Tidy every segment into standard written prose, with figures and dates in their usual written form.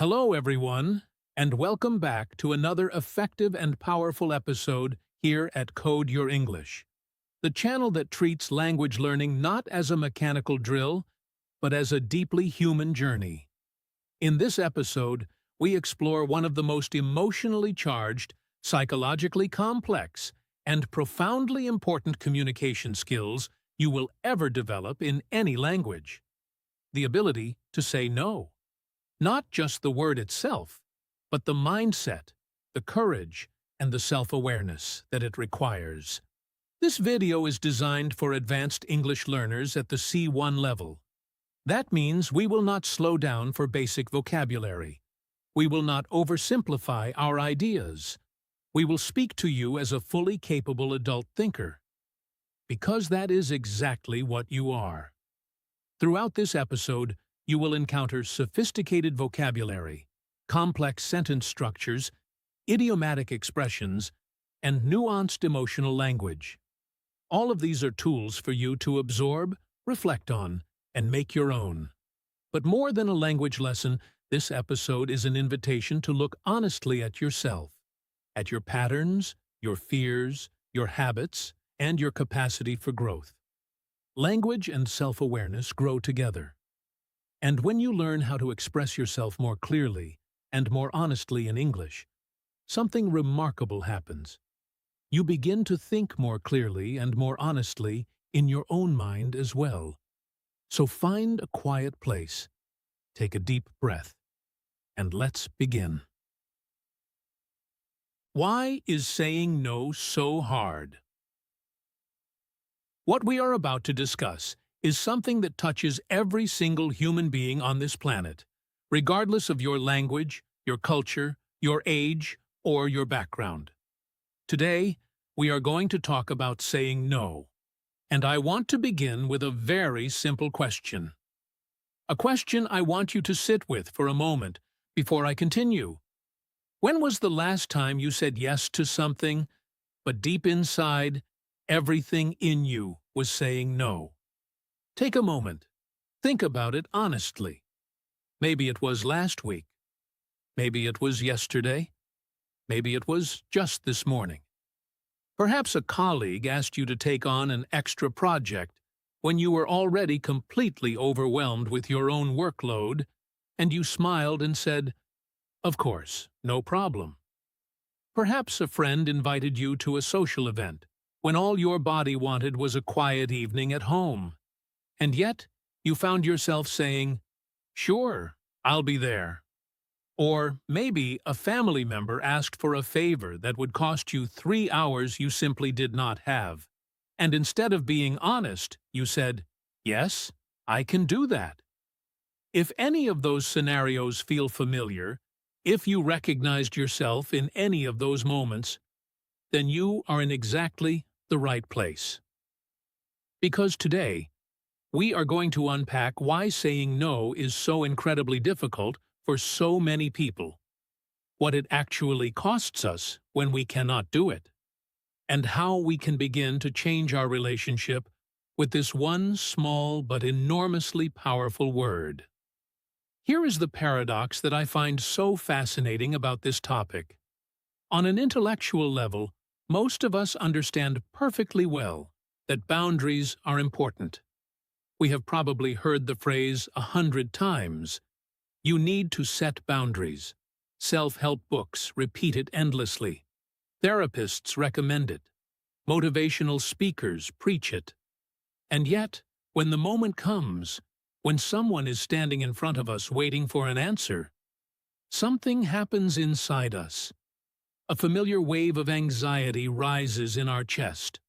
Hello, everyone, and welcome back to another effective and powerful episode here at Code Your English, the channel that treats language learning not as a mechanical drill, but as a deeply human journey. In this episode, we explore one of the most emotionally charged, psychologically complex, and profoundly important communication skills you will ever develop in any language: the ability to say no. Not just the word itself, but the mindset, the courage, and the self-awareness that it requires. This video is designed for advanced English learners at the C1 level. That means we will not slow down for basic vocabulary. We will not oversimplify our ideas. We will speak to you as a fully capable adult thinker, because that is exactly what you are. Throughout this episode, you will encounter sophisticated vocabulary, complex sentence structures, idiomatic expressions, and nuanced emotional language. All of these are tools for you to absorb, reflect on, and make your own. But more than a language lesson, this episode is an invitation to look honestly at yourself, at your patterns, your fears, your habits, and your capacity for growth. Language and self-awareness grow together. And when you learn how to express yourself more clearly and more honestly in English, something remarkable happens. You begin to think more clearly and more honestly in your own mind as well. So find a quiet place, take a deep breath, and let's begin. Why is saying no so hard? What we are about to discuss is something that touches every single human being on this planet, regardless of your language, your culture, your age, or your background. Today, we are going to talk about saying no, and I want to begin with a very simple question. A question I want you to sit with for a moment before I continue. When was the last time you said yes to something, but deep inside, everything in you was saying no? Take a moment. Think about it honestly. Maybe it was last week. Maybe it was yesterday. Maybe it was just this morning. Perhaps a colleague asked you to take on an extra project when you were already completely overwhelmed with your own workload, and you smiled and said, "Of course, no problem." Perhaps a friend invited you to a social event when all your body wanted was a quiet evening at home. And yet, you found yourself saying, "Sure, I'll be there." Or maybe a family member asked for a favor that would cost you 3 hours you simply did not have. And instead of being honest, you said, "Yes, I can do that." If any of those scenarios feel familiar, if you recognized yourself in any of those moments, then you are in exactly the right place. Because today, we are going to unpack why saying no is so incredibly difficult for so many people, what it actually costs us when we cannot do it, and how we can begin to change our relationship with this one small but enormously powerful word. Here is the paradox that I find so fascinating about this topic. On an intellectual level, most of us understand perfectly well that boundaries are important. We have probably heard the phrase 100 times. You need to set boundaries. Self-help books repeat it endlessly. Therapists recommend it. Motivational speakers preach it. And yet, when the moment comes, when someone is standing in front of us waiting for an answer, something happens inside us. A familiar wave of anxiety rises in our chest.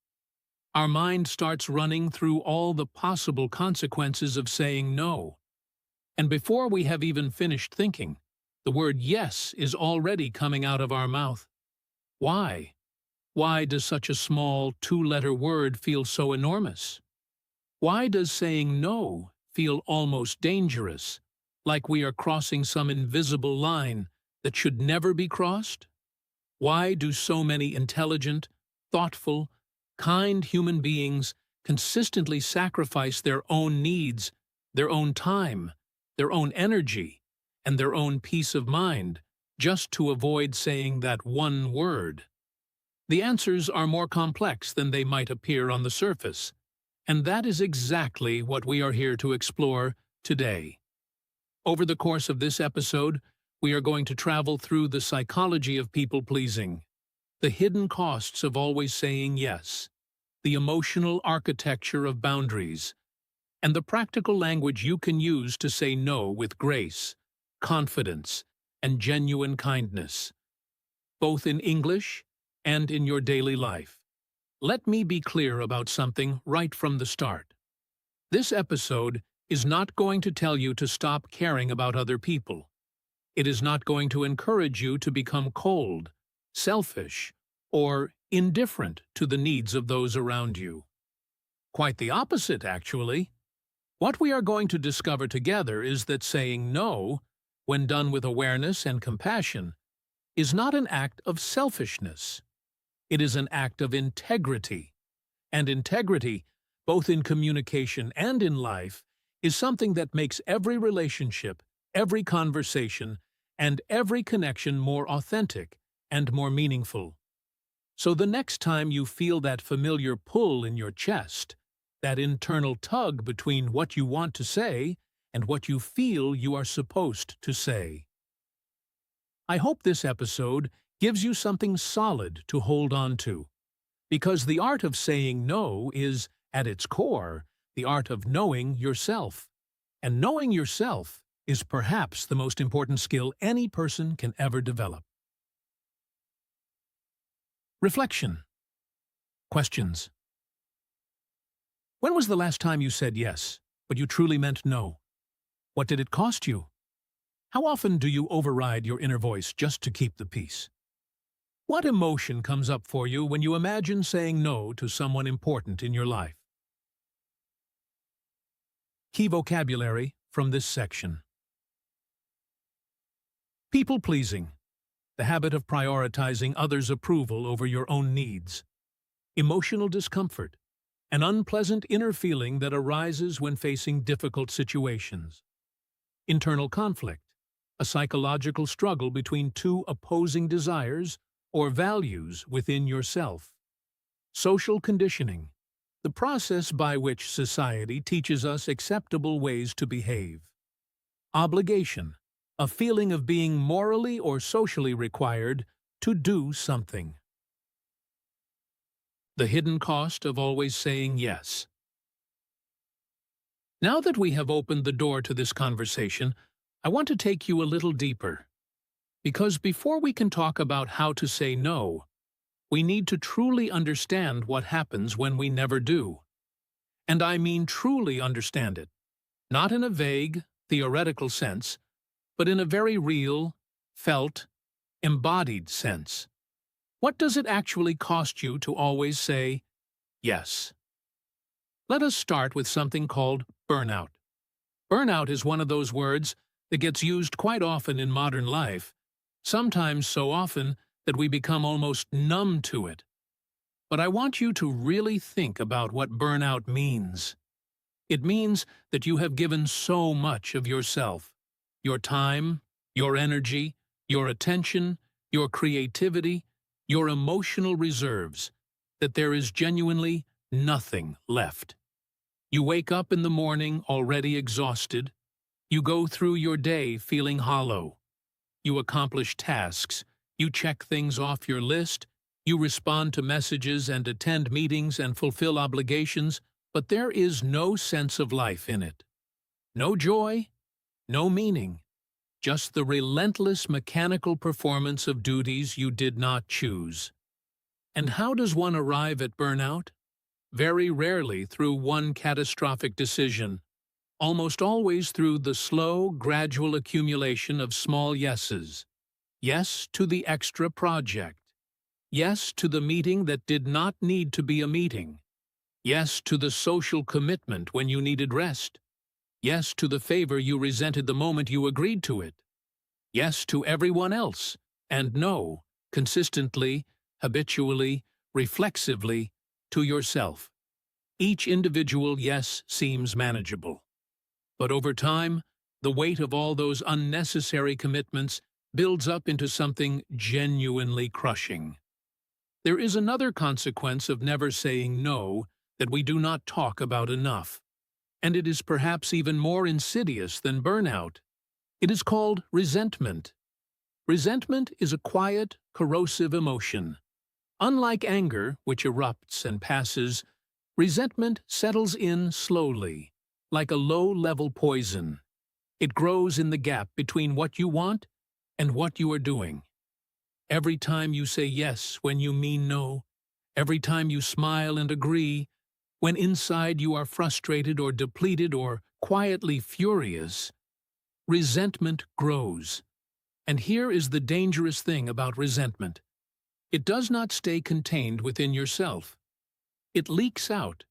Our mind starts running through all the possible consequences of saying no. And before we have even finished thinking, the word yes is already coming out of our mouth. Why? Why does such a small two-letter word feel so enormous? Why does saying no feel almost dangerous, like we are crossing some invisible line that should never be crossed? Why do so many intelligent, thoughtful, kind human beings consistently sacrifice their own needs, their own time, their own energy, and their own peace of mind just to avoid saying that one word? The answers are more complex than they might appear on the surface, and that is exactly what we are here to explore today. Over the course of this episode, we are going to travel through the psychology of people-pleasing, the hidden costs of always saying yes, the emotional architecture of boundaries, and the practical language you can use to say no with grace, confidence, and genuine kindness, both in English and in your daily life. Let me be clear about something right from the start. This episode is not going to tell you to stop caring about other people. It is not going to encourage you to become cold, selfish, or indifferent to the needs of those around you. Quite the opposite, actually. What we are going to discover together is that saying no, when done with awareness and compassion, is not an act of selfishness. It is an act of integrity. And integrity, both in communication and in life, is something that makes every relationship, every conversation, and every connection more authentic and more meaningful. So the next time you feel that familiar pull in your chest, that internal tug between what you want to say and what you feel you are supposed to say. I hope this episode gives you something solid to hold on to, because the art of saying no is, at its core, the art of knowing yourself. And knowing yourself is perhaps the most important skill any person can ever develop. Reflection. Questions. When was the last time you said yes, but you truly meant no? What did it cost you? How often do you override your inner voice just to keep the peace? What emotion comes up for you when you imagine saying no to someone important in your life? Key vocabulary from this section. People-pleasing, the habit of prioritizing others' approval over your own needs. Emotional discomfort, an unpleasant inner feeling that arises when facing difficult situations. Internal conflict, a psychological struggle between two opposing desires or values within yourself. Social conditioning, the process by which society teaches us acceptable ways to behave. Obligation, a feeling of being morally or socially required to do something. The hidden cost of always saying yes. Now that we have opened the door to this conversation, I want to take you a little deeper. Because before we can talk about how to say no, we need to truly understand what happens when we never do. And I mean truly understand it, not in a vague, theoretical sense, but in a very real, felt, embodied sense. What does it actually cost you to always say yes? Let us start with something called burnout. Burnout is one of those words that gets used quite often in modern life, sometimes so often that we become almost numb to it. But I want you to really think about what burnout means. It means that you have given so much of yourself, your time, your energy, your attention, your creativity, your emotional reserves, that there is genuinely nothing left. You wake up in the morning already exhausted. You go through your day feeling hollow. You accomplish tasks. You check things off your list. You respond to messages and attend meetings and fulfill obligations, but there is no sense of life in it. No joy, no meaning, just the relentless mechanical performance of duties you did not choose. And how does one arrive at burnout? Very rarely through one catastrophic decision, almost always through the slow, gradual accumulation of small yeses. Yes to the extra project. Yes to the meeting that did not need to be a meeting. Yes to the social commitment when you needed rest. Yes to the favor you resented the moment you agreed to it. Yes to everyone else, and no, consistently, habitually, reflexively, to yourself. Each individual yes seems manageable. But over time, The weight of all those unnecessary commitments builds up into something genuinely crushing. There is another consequence of never saying no that we do not talk about enough, and it is perhaps even more insidious than burnout. It is called resentment. Resentment is a quiet, corrosive emotion. Unlike anger, which erupts and passes, resentment settles in slowly, like a low-level poison. It grows in the gap between what you want and what you are doing. Every time you say yes when you mean no, every time you smile and agree, when inside you are frustrated or depleted or quietly furious, resentment grows. And here is the dangerous thing about resentment. It does not stay contained within yourself. It leaks out.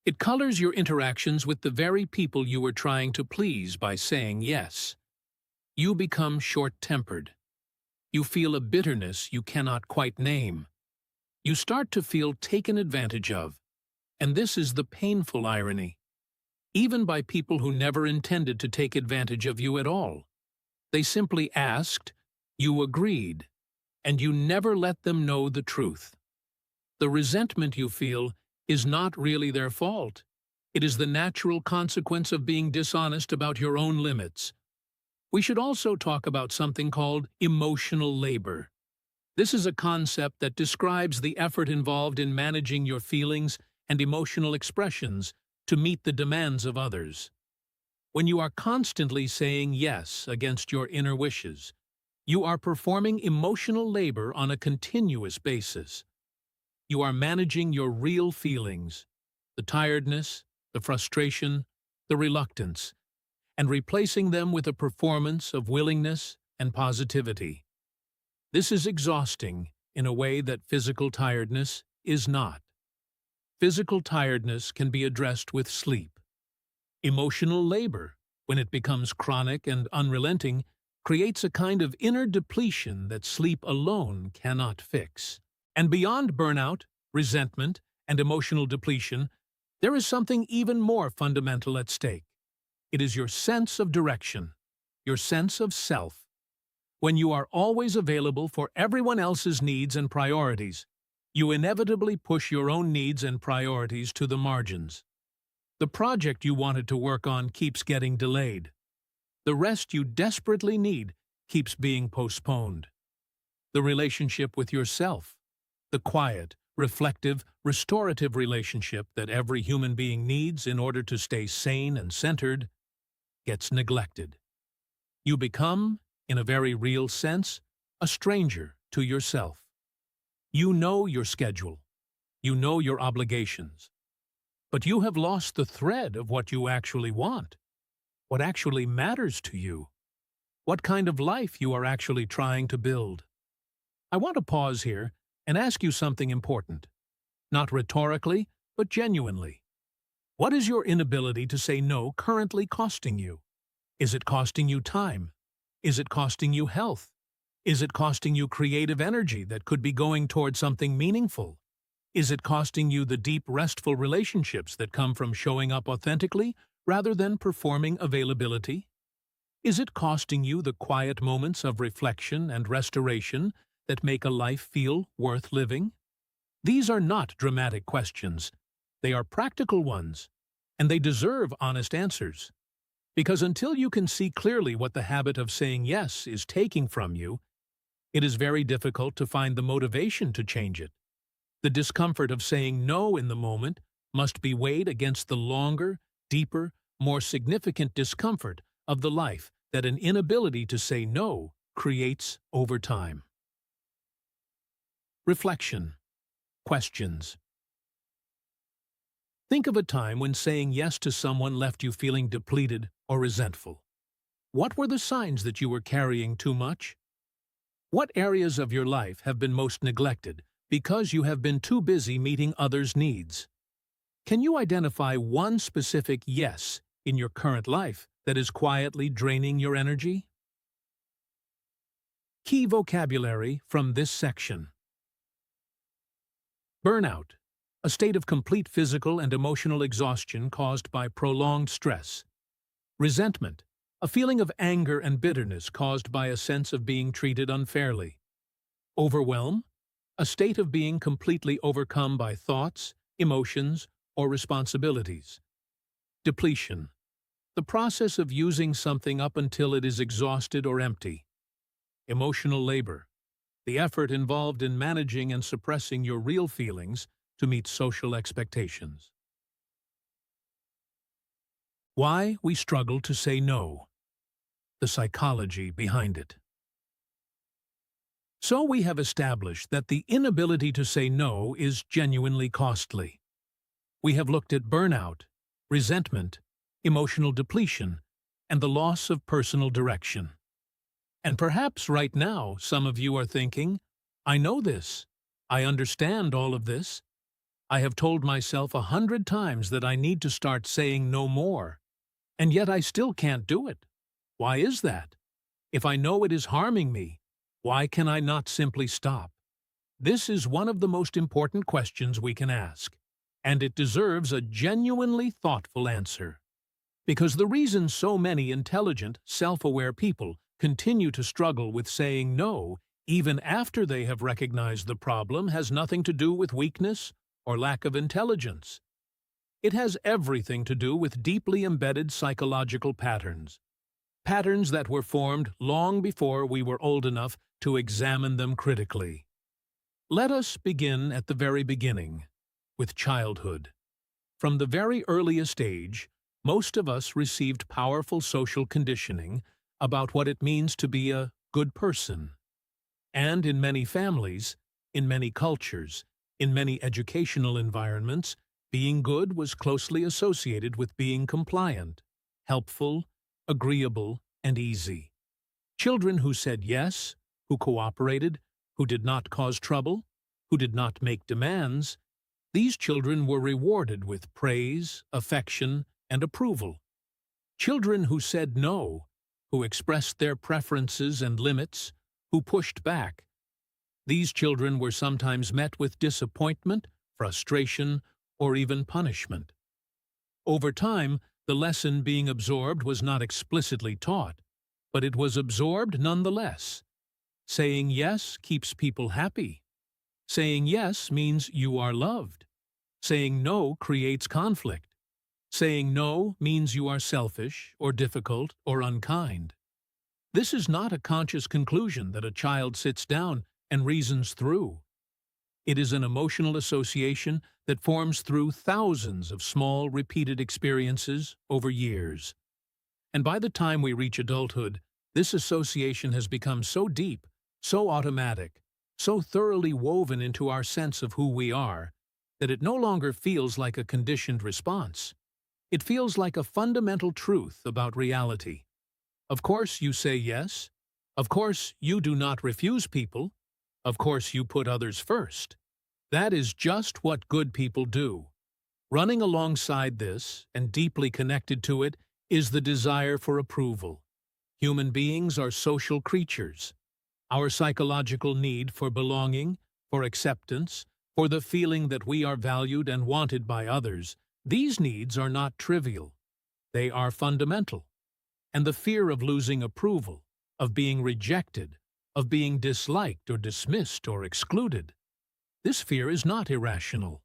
It colors your interactions with the very people you were trying to please by saying yes. You become short-tempered. You feel a bitterness you cannot quite name. You start to feel taken advantage of. And this is the painful irony. Even by people who never intended to take advantage of you at all. They simply asked, you agreed, and you never let them know the truth. The resentment you feel is not really their fault. It is the natural consequence of being dishonest about your own limits. We should also talk about something called emotional labor. This is a concept that describes the effort involved in managing your feelings and emotional expressions to meet the demands of others. When you are constantly saying yes against your inner wishes, you are performing emotional labor on a continuous basis. You are managing your real feelings, the tiredness, the frustration, the reluctance, and replacing them with a performance of willingness and positivity. This is exhausting in a way that physical tiredness is not. Physical tiredness can be addressed with sleep. Emotional labor, when it becomes chronic and unrelenting, creates a kind of inner depletion that sleep alone cannot fix. And beyond burnout, resentment, and emotional depletion, there is something even more fundamental at stake. It is your sense of direction, your sense of self. When you are always available for everyone else's needs and priorities, you inevitably push your own needs and priorities to the margins. The project you wanted to work on keeps getting delayed. The rest you desperately need keeps being postponed. The relationship with yourself, the quiet, reflective, restorative relationship that every human being needs in order to stay sane and centered, gets neglected. You become, in a very real sense, a stranger to yourself. You know your schedule. You know your obligations. But you have lost the thread of what you actually want, what actually matters to you, what kind of life you are actually trying to build. I want to pause here and ask you something important, not rhetorically, but genuinely. What is your inability to say no currently costing you? Is it costing you time? Is it costing you health? Is it costing you creative energy that could be going toward something meaningful? Is it costing you the deep, restful relationships that come from showing up authentically rather than performing availability? Is it costing you the quiet moments of reflection and restoration that make a life feel worth living? These are not dramatic questions. They are practical ones, and they deserve honest answers. Because until you can see clearly what the habit of saying yes is taking from you, it is very difficult to find the motivation to change it. The discomfort of saying no in the moment must be weighed against the longer, deeper, more significant discomfort of the life that an inability to say no creates over time. Reflection. Questions. Think of a time when saying yes to someone left you feeling depleted or resentful. What were the signs that you were carrying too much? What areas of your life have been most neglected because you have been too busy meeting others' needs? Can you identify one specific yes in your current life that is quietly draining your energy? Key vocabulary from this section. Burnout, a state of complete physical and emotional exhaustion caused by prolonged stress. Resentment, a feeling of anger and bitterness caused by a sense of being treated unfairly. Overwhelm, a state of being completely overcome by thoughts, emotions, or responsibilities. Depletion, the process of using something up until it is exhausted or empty. Emotional labor, the effort involved in managing and suppressing your real feelings to meet social expectations. Why we struggle to say no. The psychology behind it. So we have established that the inability to say no is genuinely costly. We have looked at burnout, resentment, emotional depletion, and the loss of personal direction. And perhaps right now some of you are thinking, I know this. I understand all of this. I have told myself 100 times that I need to start saying no more. And yet I still can't do it. Why is that? If I know it is harming me, why can I not simply stop? This is one of the most important questions we can ask, and it deserves a genuinely thoughtful answer. Because the reason so many intelligent, self-aware people continue to struggle with saying no, even after they have recognized the problem, has nothing to do with weakness or lack of intelligence. It has everything to do with deeply embedded psychological patterns. Patterns that were formed long before we were old enough to examine them critically. Let us begin at the very beginning, with childhood. From the very earliest age, most of us received powerful social conditioning about what it means to be a good person. And in many families, in many cultures, in many educational environments, being good was closely associated with being compliant, helpful, agreeable, and easy. Children who said yes, who cooperated, who did not cause trouble, who did not make demands, these children were rewarded with praise, affection, and approval. Children who said no, who expressed their preferences and limits, who pushed back, these children were sometimes met with disappointment, frustration, or even punishment. Over time, the lesson being absorbed was not explicitly taught, but it was absorbed nonetheless. Saying yes keeps people happy. Saying yes means you are loved. Saying no creates conflict. Saying no means you are selfish or difficult or unkind. This is not a conscious conclusion that a child sits down and reasons through. It is an emotional association that forms through thousands of small, repeated experiences over years. And by the time we reach adulthood, this association has become so deep, so automatic, so thoroughly woven into our sense of who we are, that it no longer feels like a conditioned response. It feels like a fundamental truth about reality. Of course you say yes. Of course you do not refuse people. Of course you put others first. That is just what good people do. Running alongside this, and deeply connected to it, is the desire for approval. Human beings are social creatures. Our psychological need for belonging, for acceptance, for the feeling that we are valued and wanted by others, these needs are not trivial. They are fundamental. And the fear of losing approval, of being rejected, of being disliked or dismissed or excluded, this fear is not irrational.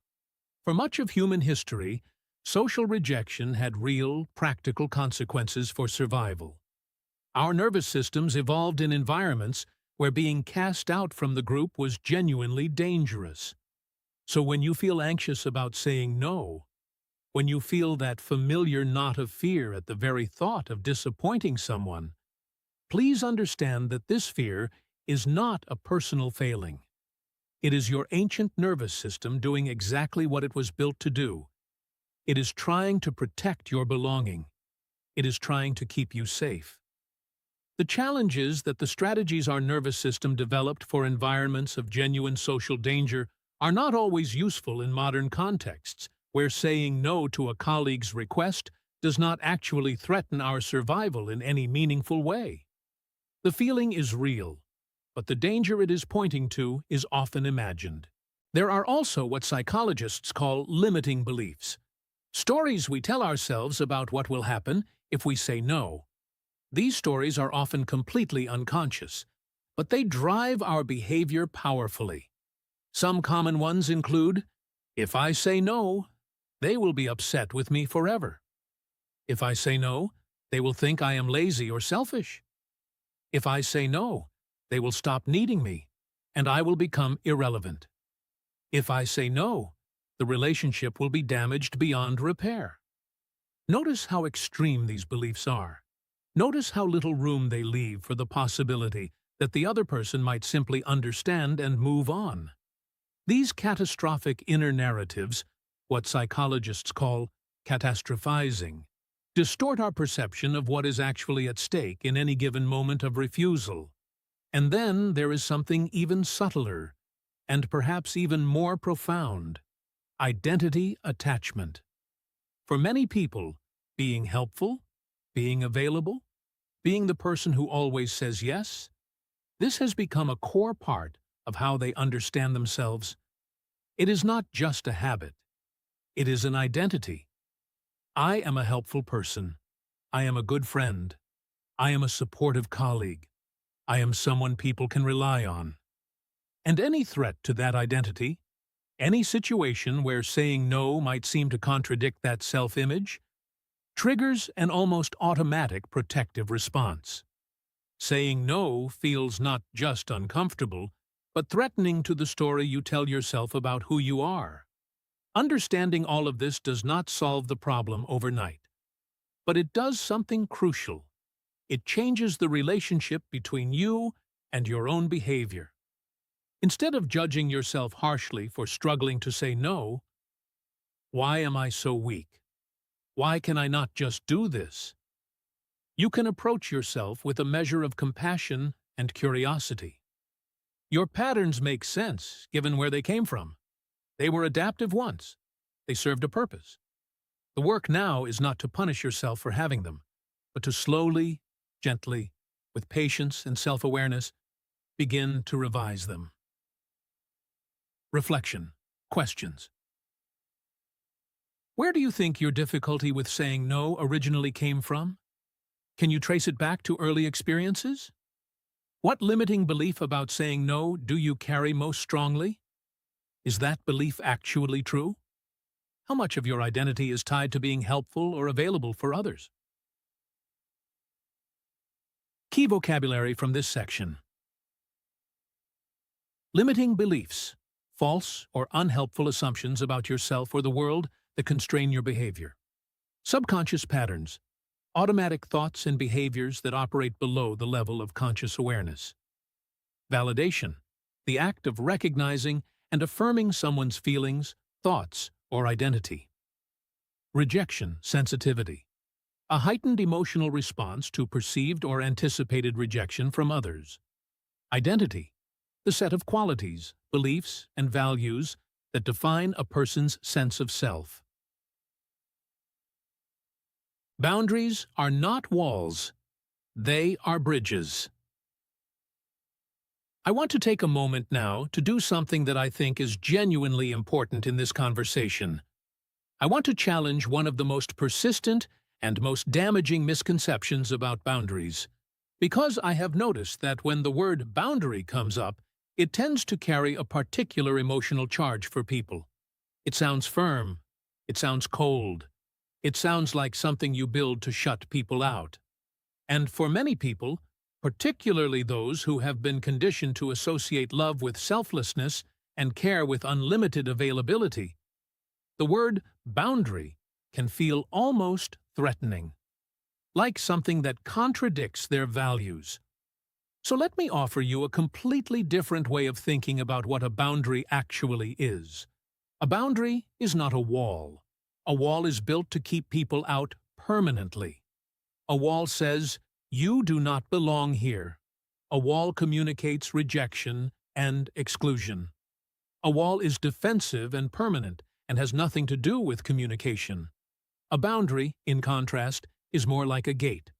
For much of human history, social rejection had real, practical consequences for survival. Our nervous systems evolved in environments where being cast out from the group was genuinely dangerous. So when you feel anxious about saying no, when you feel that familiar knot of fear at the very thought of disappointing someone, please understand that this fear is not a personal failing. It is your ancient nervous system doing exactly what it was built to do. It is trying to protect your belonging. It is trying to keep you safe. The challenge is that the strategies our nervous system developed for environments of genuine social danger are not always useful in modern contexts, where saying no to a colleague's request does not actually threaten our survival in any meaningful way. The feeling is real, but the danger it is pointing to is often imagined. There are also what psychologists call limiting beliefs, stories we tell ourselves about what will happen if we say no. These stories are often completely unconscious, but they drive our behavior powerfully. Some common ones include, if I say no, they will be upset with me forever. If I say no, they will think I am lazy or selfish. If I say no, they will stop needing me, and I will become irrelevant. If I say no, the relationship will be damaged beyond repair. Notice how extreme these beliefs are. Notice how little room they leave for the possibility that the other person might simply understand and move on. These catastrophic inner narratives, what psychologists call catastrophizing, distort our perception of what is actually at stake in any given moment of refusal. And then there is something even subtler, and perhaps even more profound: identity attachment. For many people, being helpful, being available, being the person who always says yes, this has become a core part of how they understand themselves. It is not just a habit. It is an identity. I am a helpful person. I am a good friend. I am a supportive colleague. I am someone people can rely on. And any threat to that identity, any situation where saying no might seem to contradict that self-image, triggers an almost automatic protective response. Saying no feels not just uncomfortable, but threatening to the story you tell yourself about who you are. Understanding all of this does not solve the problem overnight, but it does something crucial. It changes the relationship between you and your own behavior. Instead of judging yourself harshly for struggling to say no, why am I so weak? Why can I not just do this? You can approach yourself with a measure of compassion and curiosity. Your patterns make sense given where they came from. They were adaptive once. They served a purpose. The work now is not to punish yourself for having them, but to slowly, gently, with patience and self-awareness, begin to revise them. Reflection. Questions. Where do you think your difficulty with saying no originally came from? Can you trace it back to early experiences? What limiting belief about saying no do you carry most strongly? Is that belief actually true? How much of your identity is tied to being helpful or available for others? Key vocabulary from this section. Limiting beliefs, false or unhelpful assumptions about yourself or the world that constrain your behavior. Subconscious patterns, automatic thoughts and behaviors that operate below the level of conscious awareness. Validation, the act of recognizing and affirming someone's feelings, thoughts, or identity. Rejection, sensitivity, a heightened emotional response to perceived or anticipated rejection from others. Identity, the set of qualities, beliefs, and values that define a person's sense of self. Boundaries are not walls. They are bridges. I want to take a moment now to do something that I think is genuinely important in this conversation. I want to challenge one of the most persistent and most damaging misconceptions about boundaries, because I have noticed that when the word boundary comes up, it tends to carry a particular emotional charge for people. It sounds firm. It sounds cold. It sounds like something you build to shut people out. And for many people, particularly those who have been conditioned to associate love with selflessness and care with unlimited availability, the word boundary can feel almost threatening, like something that contradicts their values. So let me offer you a completely different way of thinking about what a boundary actually is. A boundary is not a wall. A wall is built to keep people out permanently. A wall says, "You do not belong here." A wall communicates rejection and exclusion. A wall is defensive and permanent and has nothing to do with communication. A boundary, in contrast, is more like a gate.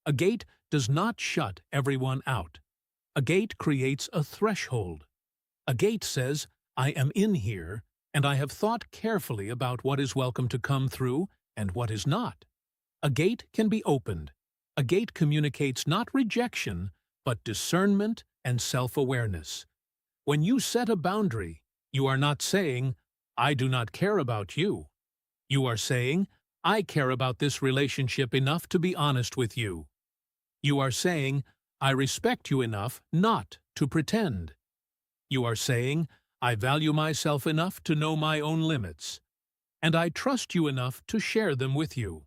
A gate does not shut everyone out. A gate creates a threshold. A gate says, "I am in here, and I have thought carefully about what is welcome to come through and what is not." A gate can be opened. A gate communicates not rejection, but discernment and self-awareness. When you set a boundary, you are not saying, "I do not care about you." You are saying, "I care about this relationship enough to be honest with you." You are saying, "I respect you enough not to pretend." You are saying, "I value myself enough to know my own limits, and I trust you enough to share them with you."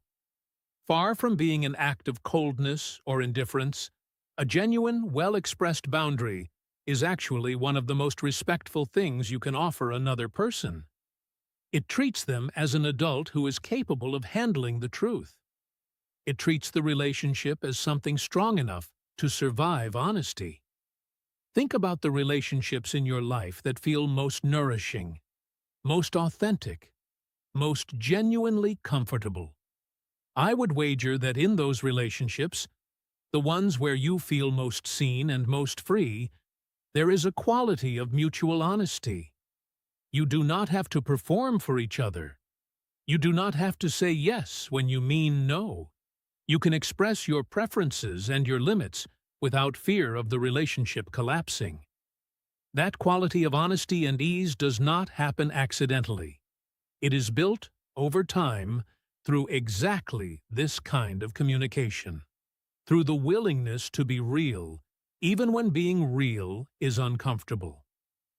Far from being an act of coldness or indifference, a genuine, well-expressed boundary is actually one of the most respectful things you can offer another person. It treats them as an adult who is capable of handling the truth. It treats the relationship as something strong enough to survive honesty. Think about the relationships in your life that feel most nourishing, most authentic, most genuinely comfortable. I would wager that in those relationships, the ones where you feel most seen and most free, there is a quality of mutual honesty. You do not have to perform for each other. You do not have to say yes when you mean no. You can express your preferences and your limits without fear of the relationship collapsing. That quality of honesty and ease does not happen accidentally. It is built, over time, through exactly this kind of communication. Through the willingness to be real, even when being real is uncomfortable.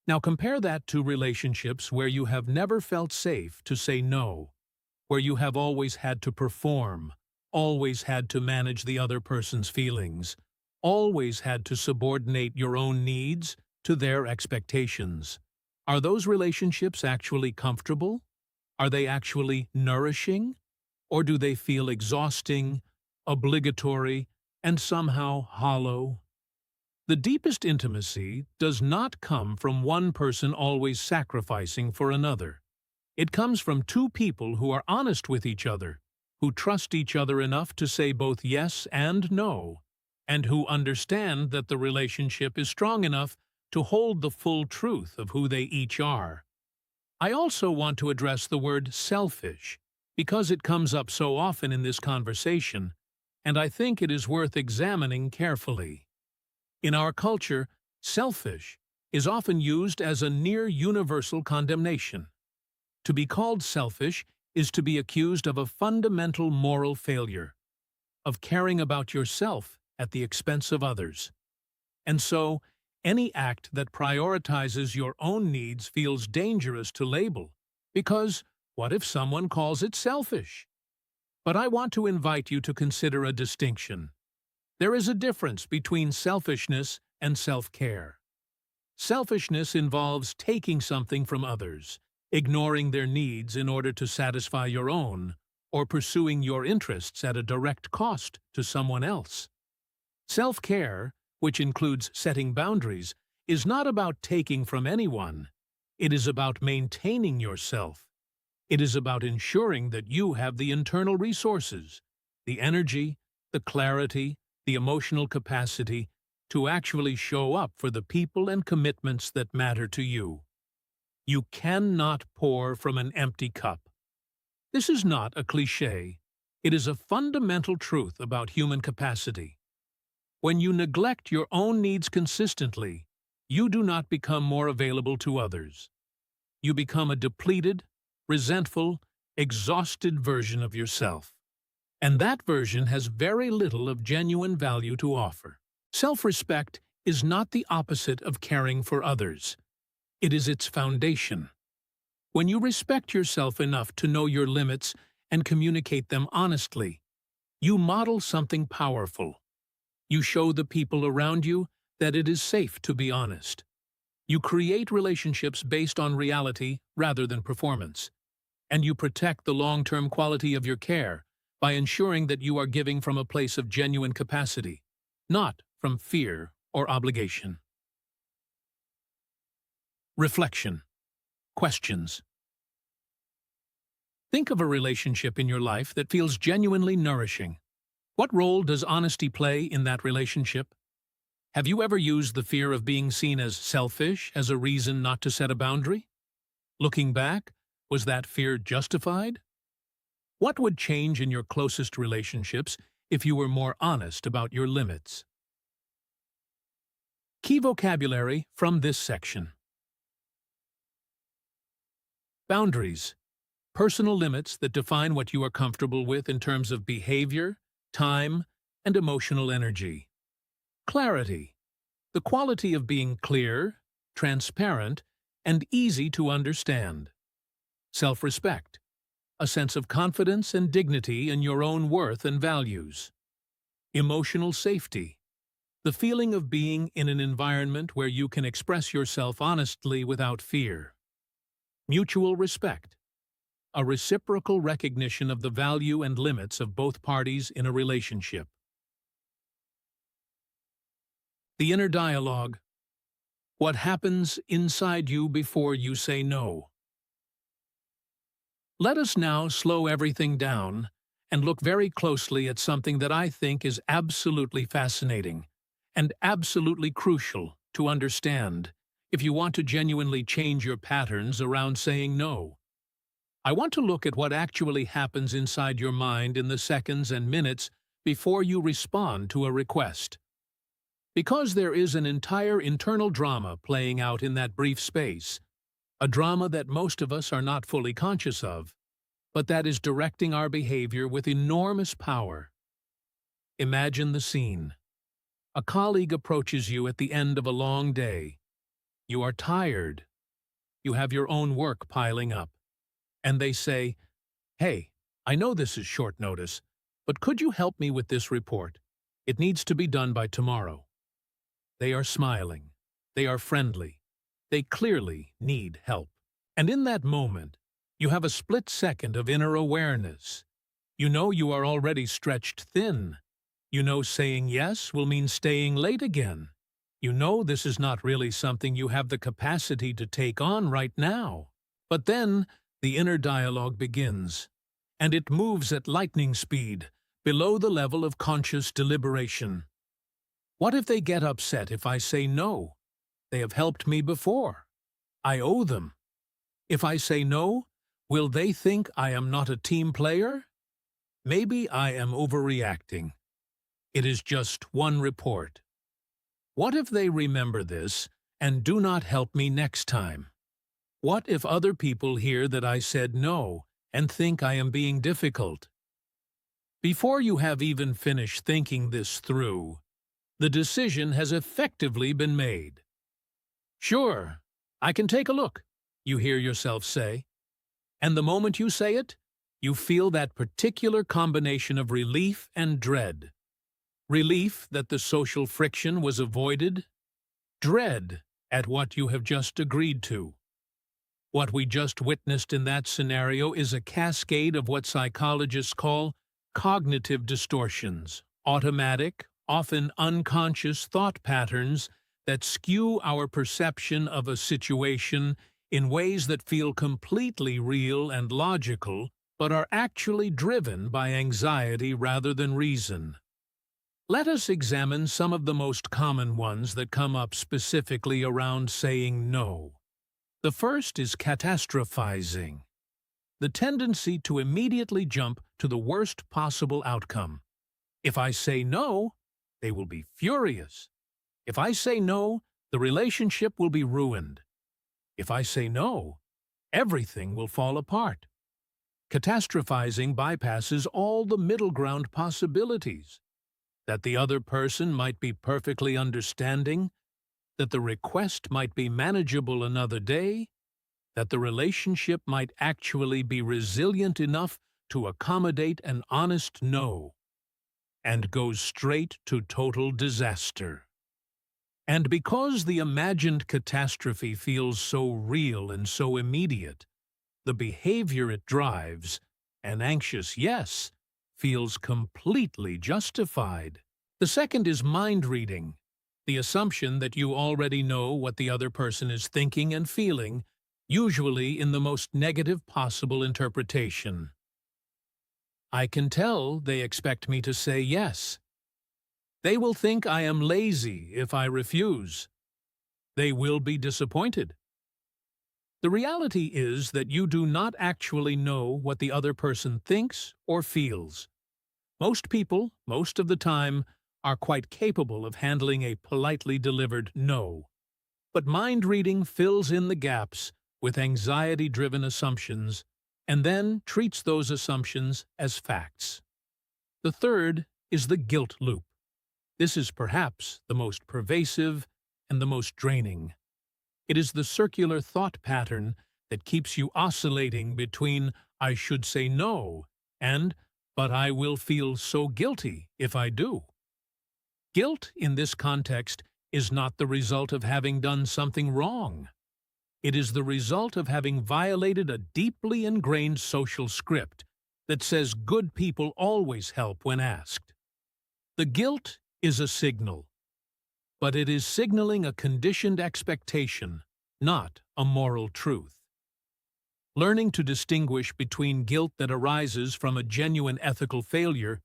Now compare that to relationships where you have never felt safe to say no, where you have always had to perform, always had to manage the other person's feelings, always had to subordinate your own needs to their expectations. Are those relationships actually comfortable? Are they actually nourishing? Or do they feel exhausting, obligatory, and somehow hollow? The deepest intimacy does not come from one person always sacrificing for another. It comes from two people who are honest with each other, who trust each other enough to say both yes and no, and who understand that the relationship is strong enough to hold the full truth of who they each are. I also want to address the word selfish, because it comes up so often in this conversation, and I think it is worth examining carefully. In our culture, selfish is often used as a near-universal condemnation. To be called selfish is to be accused of a fundamental moral failure, of caring about yourself at the expense of others. And so, any act that prioritizes your own needs feels dangerous to label, because what if someone calls it selfish? But I want to invite you to consider a distinction. There is a difference between selfishness and self-care. Selfishness involves taking something from others, ignoring their needs in order to satisfy your own, or pursuing your interests at a direct cost to someone else. Self-care, which includes setting boundaries, is not about taking from anyone. It is about maintaining yourself. It is about ensuring that you have the internal resources, the energy, the clarity, the emotional capacity to actually show up for the people and commitments that matter to you. You cannot pour from an empty cup. This is not a cliché. It is a fundamental truth about human capacity. When you neglect your own needs consistently, you do not become more available to others. You become a depleted, resentful, exhausted version of yourself. And that version has very little of genuine value to offer. Self-respect is not the opposite of caring for others. It is its foundation. When you respect yourself enough to know your limits and communicate them honestly, you model something powerful. You show the people around you that it is safe to be honest. You create relationships based on reality rather than performance. And you protect the long-term quality of your care by ensuring that you are giving from a place of genuine capacity, not from fear or obligation. Reflection. Questions. Think of a relationship in your life that feels genuinely nourishing. What role does honesty play in that relationship? Have you ever used the fear of being seen as selfish as a reason not to set a boundary? Looking back, was that fear justified? What would change in your closest relationships if you were more honest about your limits. Key vocabulary from this section. Boundaries. Personal limits that define what you are comfortable with in terms of behavior, time, and emotional energy. Clarity. The quality of being clear, transparent, and easy to understand. Self-respect. A sense of confidence and dignity in your own worth and values. Emotional safety. The feeling of being in an environment where you can express yourself honestly without fear. Mutual respect. A reciprocal recognition of the value and limits of both parties in a relationship. The inner dialogue. What happens inside you before you say no? Let us now slow everything down and look very closely at something that I think is absolutely fascinating and absolutely crucial to understand if you want to genuinely change your patterns around saying no. I want to look at what actually happens inside your mind in the seconds and minutes before you respond to a request. Because there is an entire internal drama playing out in that brief space, a drama that most of us are not fully conscious of, but that is directing our behavior with enormous power. Imagine the scene. A colleague approaches you at the end of a long day. You are tired. You have your own work piling up. And they say, "Hey, I know this is short notice, but could you help me with this report? It needs to be done by tomorrow." They are smiling. They are friendly. They clearly need help. And in that moment, you have a split second of inner awareness. You know you are already stretched thin. You know saying yes will mean staying late again. You know this is not really something you have the capacity to take on right now. But then, the inner dialogue begins, and it moves at lightning speed, below the level of conscious deliberation. What if they get upset if I say no? They have helped me before. I owe them. If I say no, will they think I am not a team player? Maybe I am overreacting. It is just one report. What if they remember this and do not help me next time? What if other people hear that I said no and think I am being difficult? Before you have even finished thinking this through, the decision has effectively been made. "Sure, I can take a look," you hear yourself say. And the moment you say it, you feel that particular combination of relief and dread. Relief that the social friction was avoided. Dread at what you have just agreed to. What we just witnessed in that scenario is a cascade of what psychologists call cognitive distortions, automatic, often unconscious thought patterns that skew our perception of a situation in ways that feel completely real and logical, but are actually driven by anxiety rather than reason. Let us examine some of the most common ones that come up specifically around saying no. The first is catastrophizing, the tendency to immediately jump to the worst possible outcome. If I say no, they will be furious. If I say no, the relationship will be ruined. If I say no, everything will fall apart. Catastrophizing bypasses all the middle ground possibilities. That the other person might be perfectly understanding, that the request might be manageable another day, that the relationship might actually be resilient enough to accommodate an honest no, and goes straight to total disaster. And because the imagined catastrophe feels so real and so immediate, the behavior it drives, an anxious yes, feels completely justified. The second is mind reading, the assumption that you already know what the other person is thinking and feeling, usually in the most negative possible interpretation. I can tell they expect me to say yes. They will think I am lazy if I refuse. They will be disappointed. The reality is that you do not actually know what the other person thinks or feels. Most people, most of the time, are quite capable of handling a politely delivered no. But mind reading fills in the gaps with anxiety-driven assumptions and then treats those assumptions as facts. The third is the guilt loop. This is perhaps the most pervasive and the most draining. It is the circular thought pattern that keeps you oscillating between "I should say no" and "but I will feel so guilty if I do." Guilt, in this context, is not the result of having done something wrong. It is the result of having violated a deeply ingrained social script that says good people always help when asked. The guilt is a signal, but it is signaling a conditioned expectation, not a moral truth. Learning to distinguish between guilt that arises from a genuine ethical failure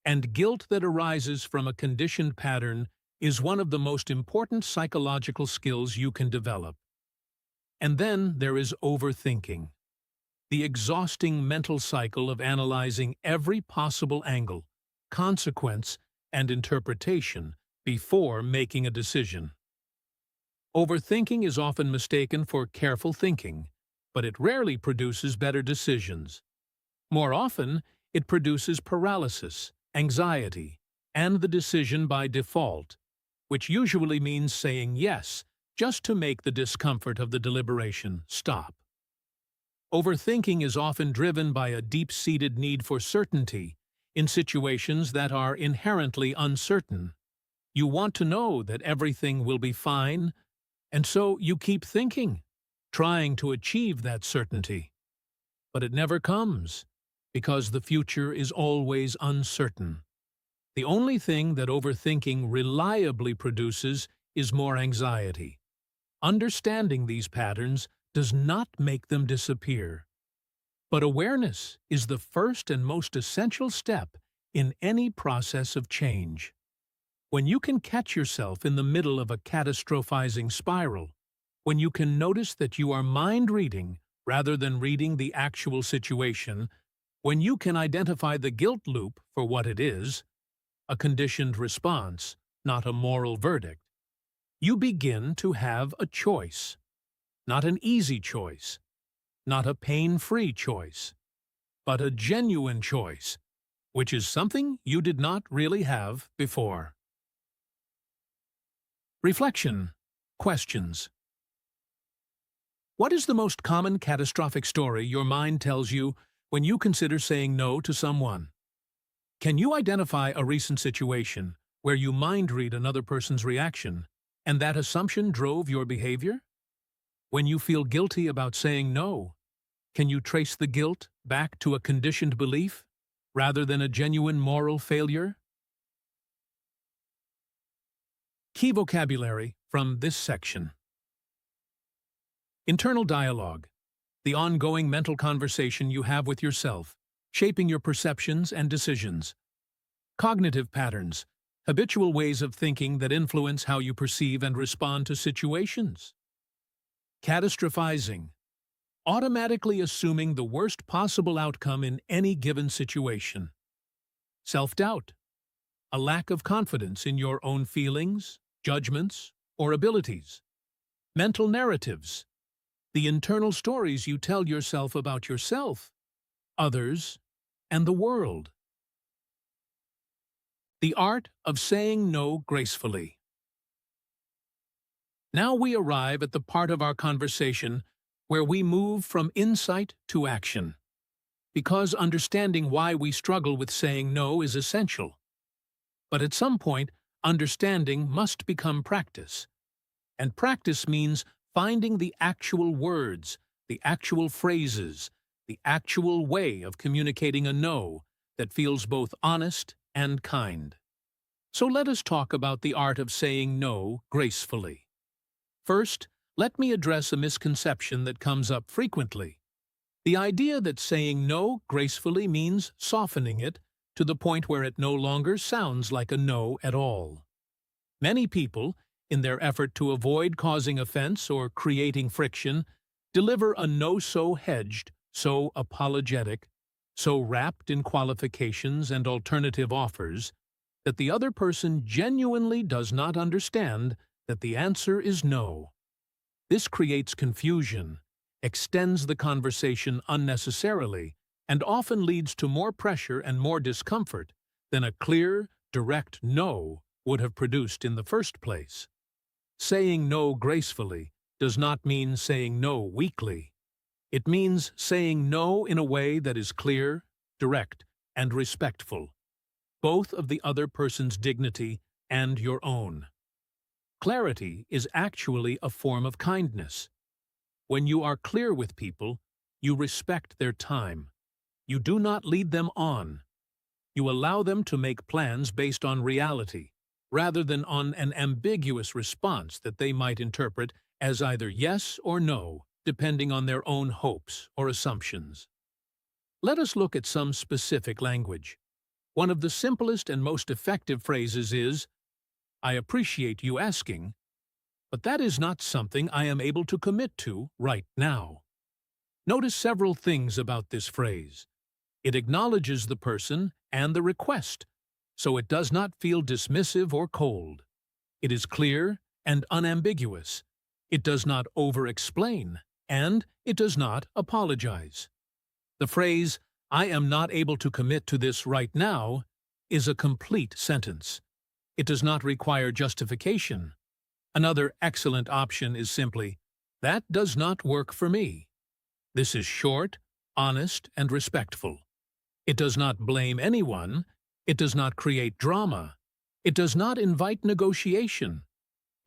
and guilt that arises from a conditioned pattern is one of the most important psychological skills you can develop. And then there is overthinking, the exhausting mental cycle of analyzing every possible angle, consequence, and interpretation before making a decision. Overthinking is often mistaken for careful thinking, but it rarely produces better decisions. More often, it produces paralysis, anxiety, and the decision by default, which usually means saying yes just to make the discomfort of the deliberation stop. Overthinking is often driven by a deep-seated need for certainty in situations that are inherently uncertain. You want to know that everything will be fine, and so you keep thinking, trying to achieve that certainty. But it never comes, because the future is always uncertain. The only thing that overthinking reliably produces is more anxiety. Understanding these patterns does not make them disappear. But awareness is the first and most essential step in any process of change. When you can catch yourself in the middle of a catastrophizing spiral, when you can notice that you are mind-reading rather than reading the actual situation, when you can identify the guilt loop for what it is, a conditioned response, not a moral verdict, you begin to have a choice. Not an easy choice, not a pain-free choice, but a genuine choice, which is something you did not really have before. Reflection. Questions. What is the most common catastrophic story your mind tells you when you consider saying no to someone? Can you identify a recent situation where you mind-read another person's reaction, and that assumption drove your behavior? When you feel guilty about saying no, can you trace the guilt back to a conditioned belief rather than a genuine moral failure? Key vocabulary from this section. Internal dialogue, the ongoing mental conversation you have with yourself, shaping your perceptions and decisions. Cognitive patterns, habitual ways of thinking that influence how you perceive and respond to situations. Catastrophizing, automatically assuming the worst possible outcome in any given situation. Self-doubt, a lack of confidence in your own feelings, judgments, or abilities. Mental narratives, the internal stories you tell yourself about yourself, others, and the world. The art of saying no gracefully. Now we arrive at the part of our conversation where we move from insight to action, because understanding why we struggle with saying no is essential. But at some point, understanding must become practice. And practice means finding the actual words, the actual phrases, the actual way of communicating a no that feels both honest and kind. So let us talk about the art of saying no gracefully. First, let me address a misconception that comes up frequently. The idea that saying no gracefully means softening it to the point where it no longer sounds like a no at all. Many people, in their effort to avoid causing offense or creating friction, deliver a no so hedged, so apologetic, so wrapped in qualifications and alternative offers that the other person genuinely does not understand that the answer is no. This creates confusion, extends the conversation unnecessarily, and often leads to more pressure and more discomfort than a clear, direct no would have produced in the first place. Saying no gracefully does not mean saying no weakly. It means saying no in a way that is clear, direct, and respectful, both of the other person's dignity and your own. Clarity is actually a form of kindness. When you are clear with people, you respect their time. You do not lead them on. You allow them to make plans based on reality, rather than on an ambiguous response that they might interpret as either yes or no, depending on their own hopes or assumptions. Let us look at some specific language. One of the simplest and most effective phrases is, "I appreciate you asking, but that is not something I am able to commit to right now." Notice several things about this phrase. It acknowledges the person and the request, so it does not feel dismissive or cold. It is clear and unambiguous. It does not over-explain, and it does not apologize. The phrase, "I am not able to commit to this right now," is a complete sentence. It does not require justification. Another excellent option is simply, "That does not work for me." This is short, honest, and respectful. It does not blame anyone. It does not create drama. It does not invite negotiation.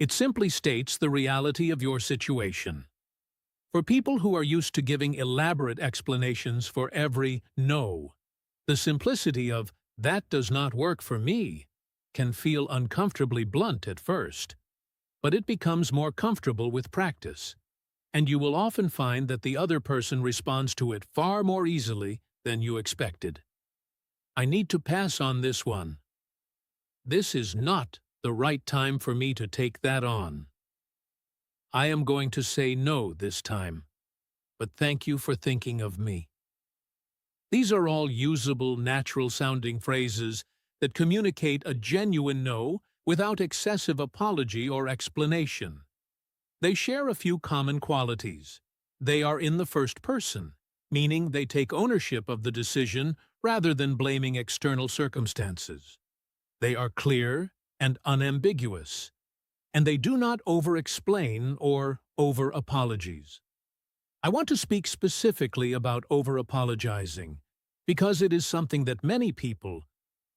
It simply states the reality of your situation. For people who are used to giving elaborate explanations for every no, the simplicity of "that does not work for me" can feel uncomfortably blunt at first. But it becomes more comfortable with practice, and you will often find that the other person responds to it far more easily than you expected. "I need to pass on this one. This is not the right time for me to take that on. I am going to say no this time, but thank you for thinking of me." These are all usable, natural-sounding phrases that communicate a genuine no without excessive apology or explanation. They share a few common qualities. They are in the first person, meaning they take ownership of the decision rather than blaming external circumstances. They are clear and unambiguous, and they do not over-explain or over-apologize. I want to speak specifically about over-apologizing, because it is something that many people,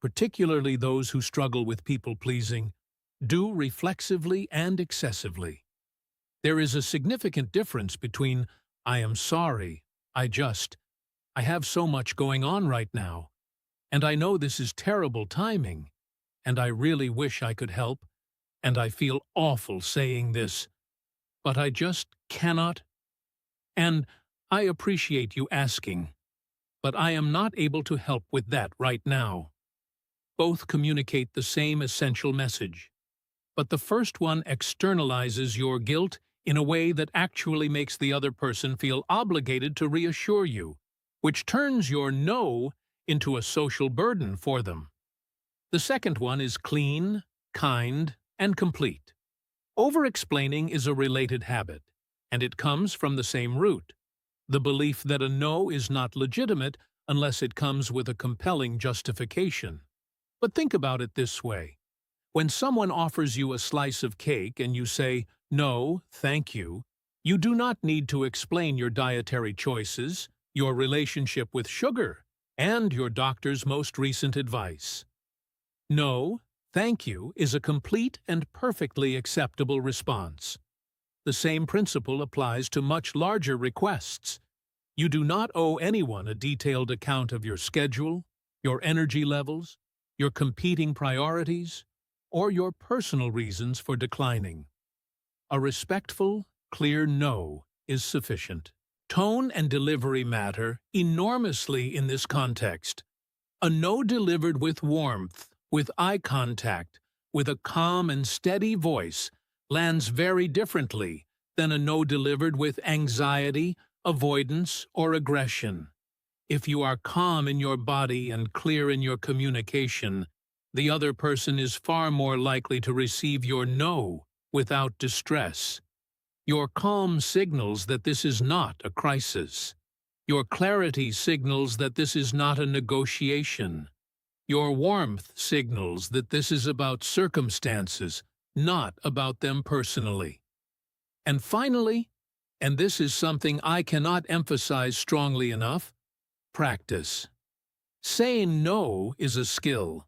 particularly those who struggle with people-pleasing, do reflexively and excessively. There is a significant difference between "I am sorry, I have so much going on right now, and I know this is terrible timing, and I really wish I could help, and I feel awful saying this, but I just cannot, and I appreciate you asking, but I am not able to help with that right now." Both communicate the same essential message, but the first one externalizes your guilt in a way that actually makes the other person feel obligated to reassure you, which turns your no into a social burden for them. The second one is clean, kind, and complete. Over-explaining is a related habit, and it comes from the same root, the belief that a no is not legitimate unless it comes with a compelling justification. But think about it this way. When someone offers you a slice of cake and you say, "No, thank you," you do not need to explain your dietary choices, your relationship with sugar, and your doctor's most recent advice. "No, thank you" is a complete and perfectly acceptable response. The same principle applies to much larger requests. You do not owe anyone a detailed account of your schedule, your energy levels, your competing priorities, or your personal reasons for declining. A respectful, clear no is sufficient. Tone and delivery matter enormously in this context. A no delivered with warmth, with eye contact, with a calm and steady voice lands very differently than a no delivered with anxiety, avoidance, or aggression. If you are calm in your body and clear in your communication, the other person is far more likely to receive your no without distress. Your calm signals that this is not a crisis. Your clarity signals that this is not a negotiation. Your warmth signals that this is about circumstances, not about them personally. And finally, and this is something I cannot emphasize strongly enough, practice. Saying no is a skill.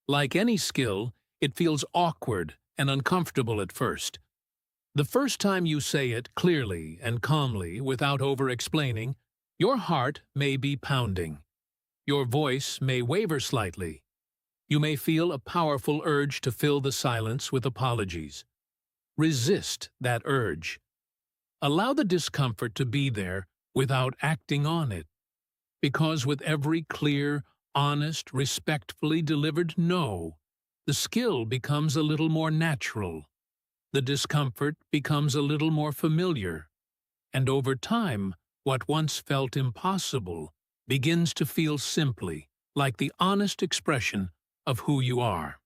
Like any skill, it feels awkward and uncomfortable at first. The first time you say it clearly and calmly without over-explaining, your heart may be pounding. Your voice may waver slightly. You may feel a powerful urge to fill the silence with apologies. Resist that urge. Allow the discomfort to be there without acting on it. Because with every clear, honest, respectfully delivered no, the skill becomes a little more natural. The discomfort becomes a little more familiar. And over time, what once felt impossible begins to feel simply like the honest expression of who you are.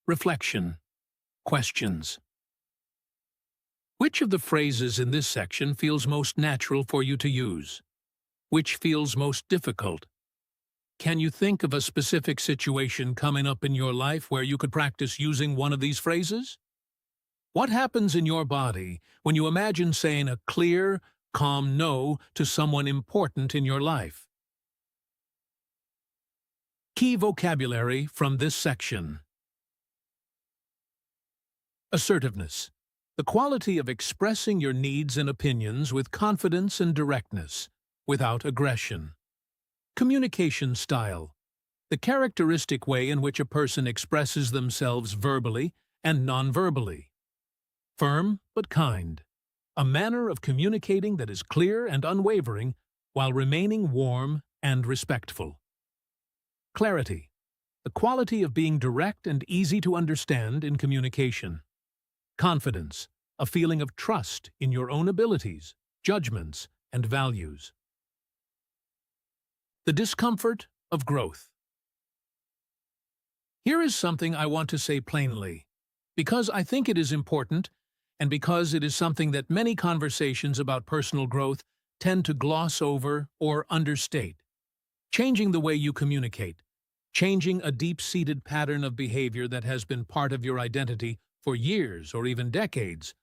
Reflection. Questions. Which of the phrases in this section feels most natural for you to use? Which feels most difficult? Can you think of a specific situation coming up in your life where you could practice using one of these phrases? What happens in your body when you imagine saying a clear, calm no to someone important in your life? Key vocabulary from this section. Assertiveness. The quality of expressing your needs and opinions with confidence and directness, without aggression. Communication style. The characteristic way in which a person expresses themselves verbally and non-verbally. Firm but kind. A manner of communicating that is clear and unwavering while remaining warm and respectful. Clarity. The quality of being direct and easy to understand in communication. Confidence. A feeling of trust in your own abilities, judgments, and values. The discomfort of growth. Here is something I want to say plainly, because I think it is important and because it is something that many conversations about personal growth tend to gloss over or understate. Changing the way you communicate, changing a deep-seated pattern of behavior that has been part of your identity for years or even decades,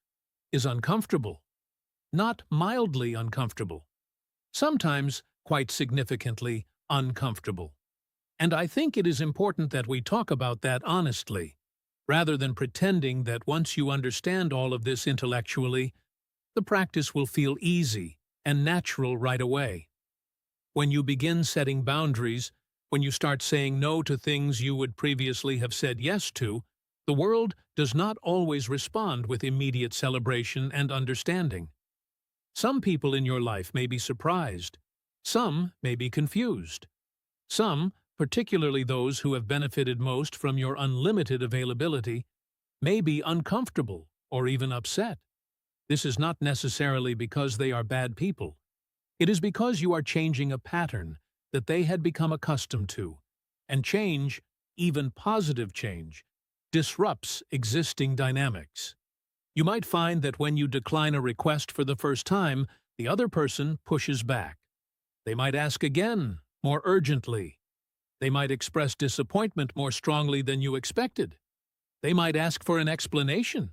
is uncomfortable. Not mildly uncomfortable. Sometimes quite significantly uncomfortable. And I think it is important that we talk about that honestly, rather than pretending that once you understand all of this intellectually, the practice will feel easy and natural right away. When you begin setting boundaries, when you start saying no to things you would previously have said yes to, the world does not always respond with immediate celebration and understanding. Some people in your life may be surprised. Some may be confused. Some, particularly those who have benefited most from your unlimited availability, may be uncomfortable or even upset. This is not necessarily because they are bad people. It is because you are changing a pattern that they had become accustomed to, and change, even positive change, disrupts existing dynamics. You might find that when you decline a request for the first time, the other person pushes back. They might ask again, more urgently. They might express disappointment more strongly than you expected. They might ask for an explanation.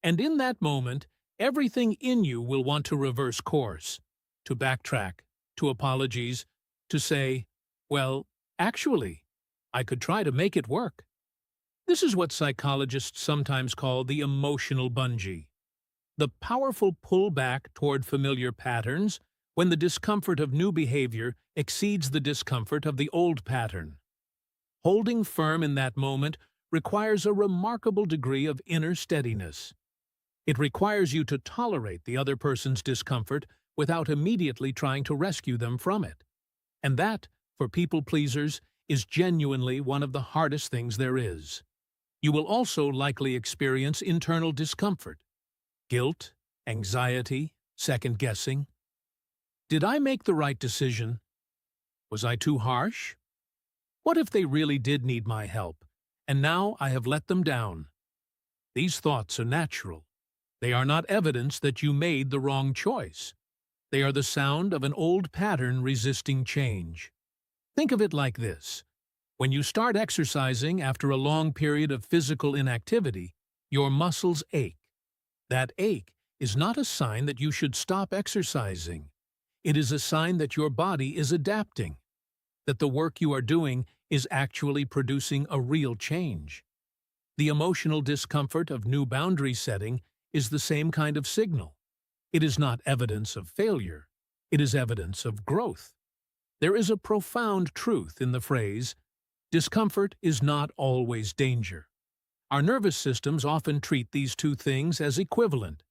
And in that moment, everything in you will want to reverse course, to backtrack, to apologize, to say, well, actually, I could try to make it work. This is what psychologists sometimes call the emotional bungee. The powerful pullback toward familiar patterns when the discomfort of new behavior exceeds the discomfort of the old pattern. Holding firm in that moment requires a remarkable degree of inner steadiness. It requires you to tolerate the other person's discomfort without immediately trying to rescue them from it. And that, for people-pleasers, is genuinely one of the hardest things there is. You will also likely experience internal discomfort, guilt, anxiety, second-guessing. Did I make the right decision? Was I too harsh? What if they really did need my help, and now I have let them down? These thoughts are natural. They are not evidence that you made the wrong choice. They are the sound of an old pattern resisting change. Think of it like this. When you start exercising after a long period of physical inactivity, your muscles ache. That ache is not a sign that you should stop exercising. It is a sign that your body is adapting, that the work you are doing is actually producing a real change. The emotional discomfort of new boundary setting is the same kind of signal. It is not evidence of failure. It is evidence of growth. There is a profound truth in the phrase, discomfort is not always danger. Our nervous systems often treat these two things as equivalent.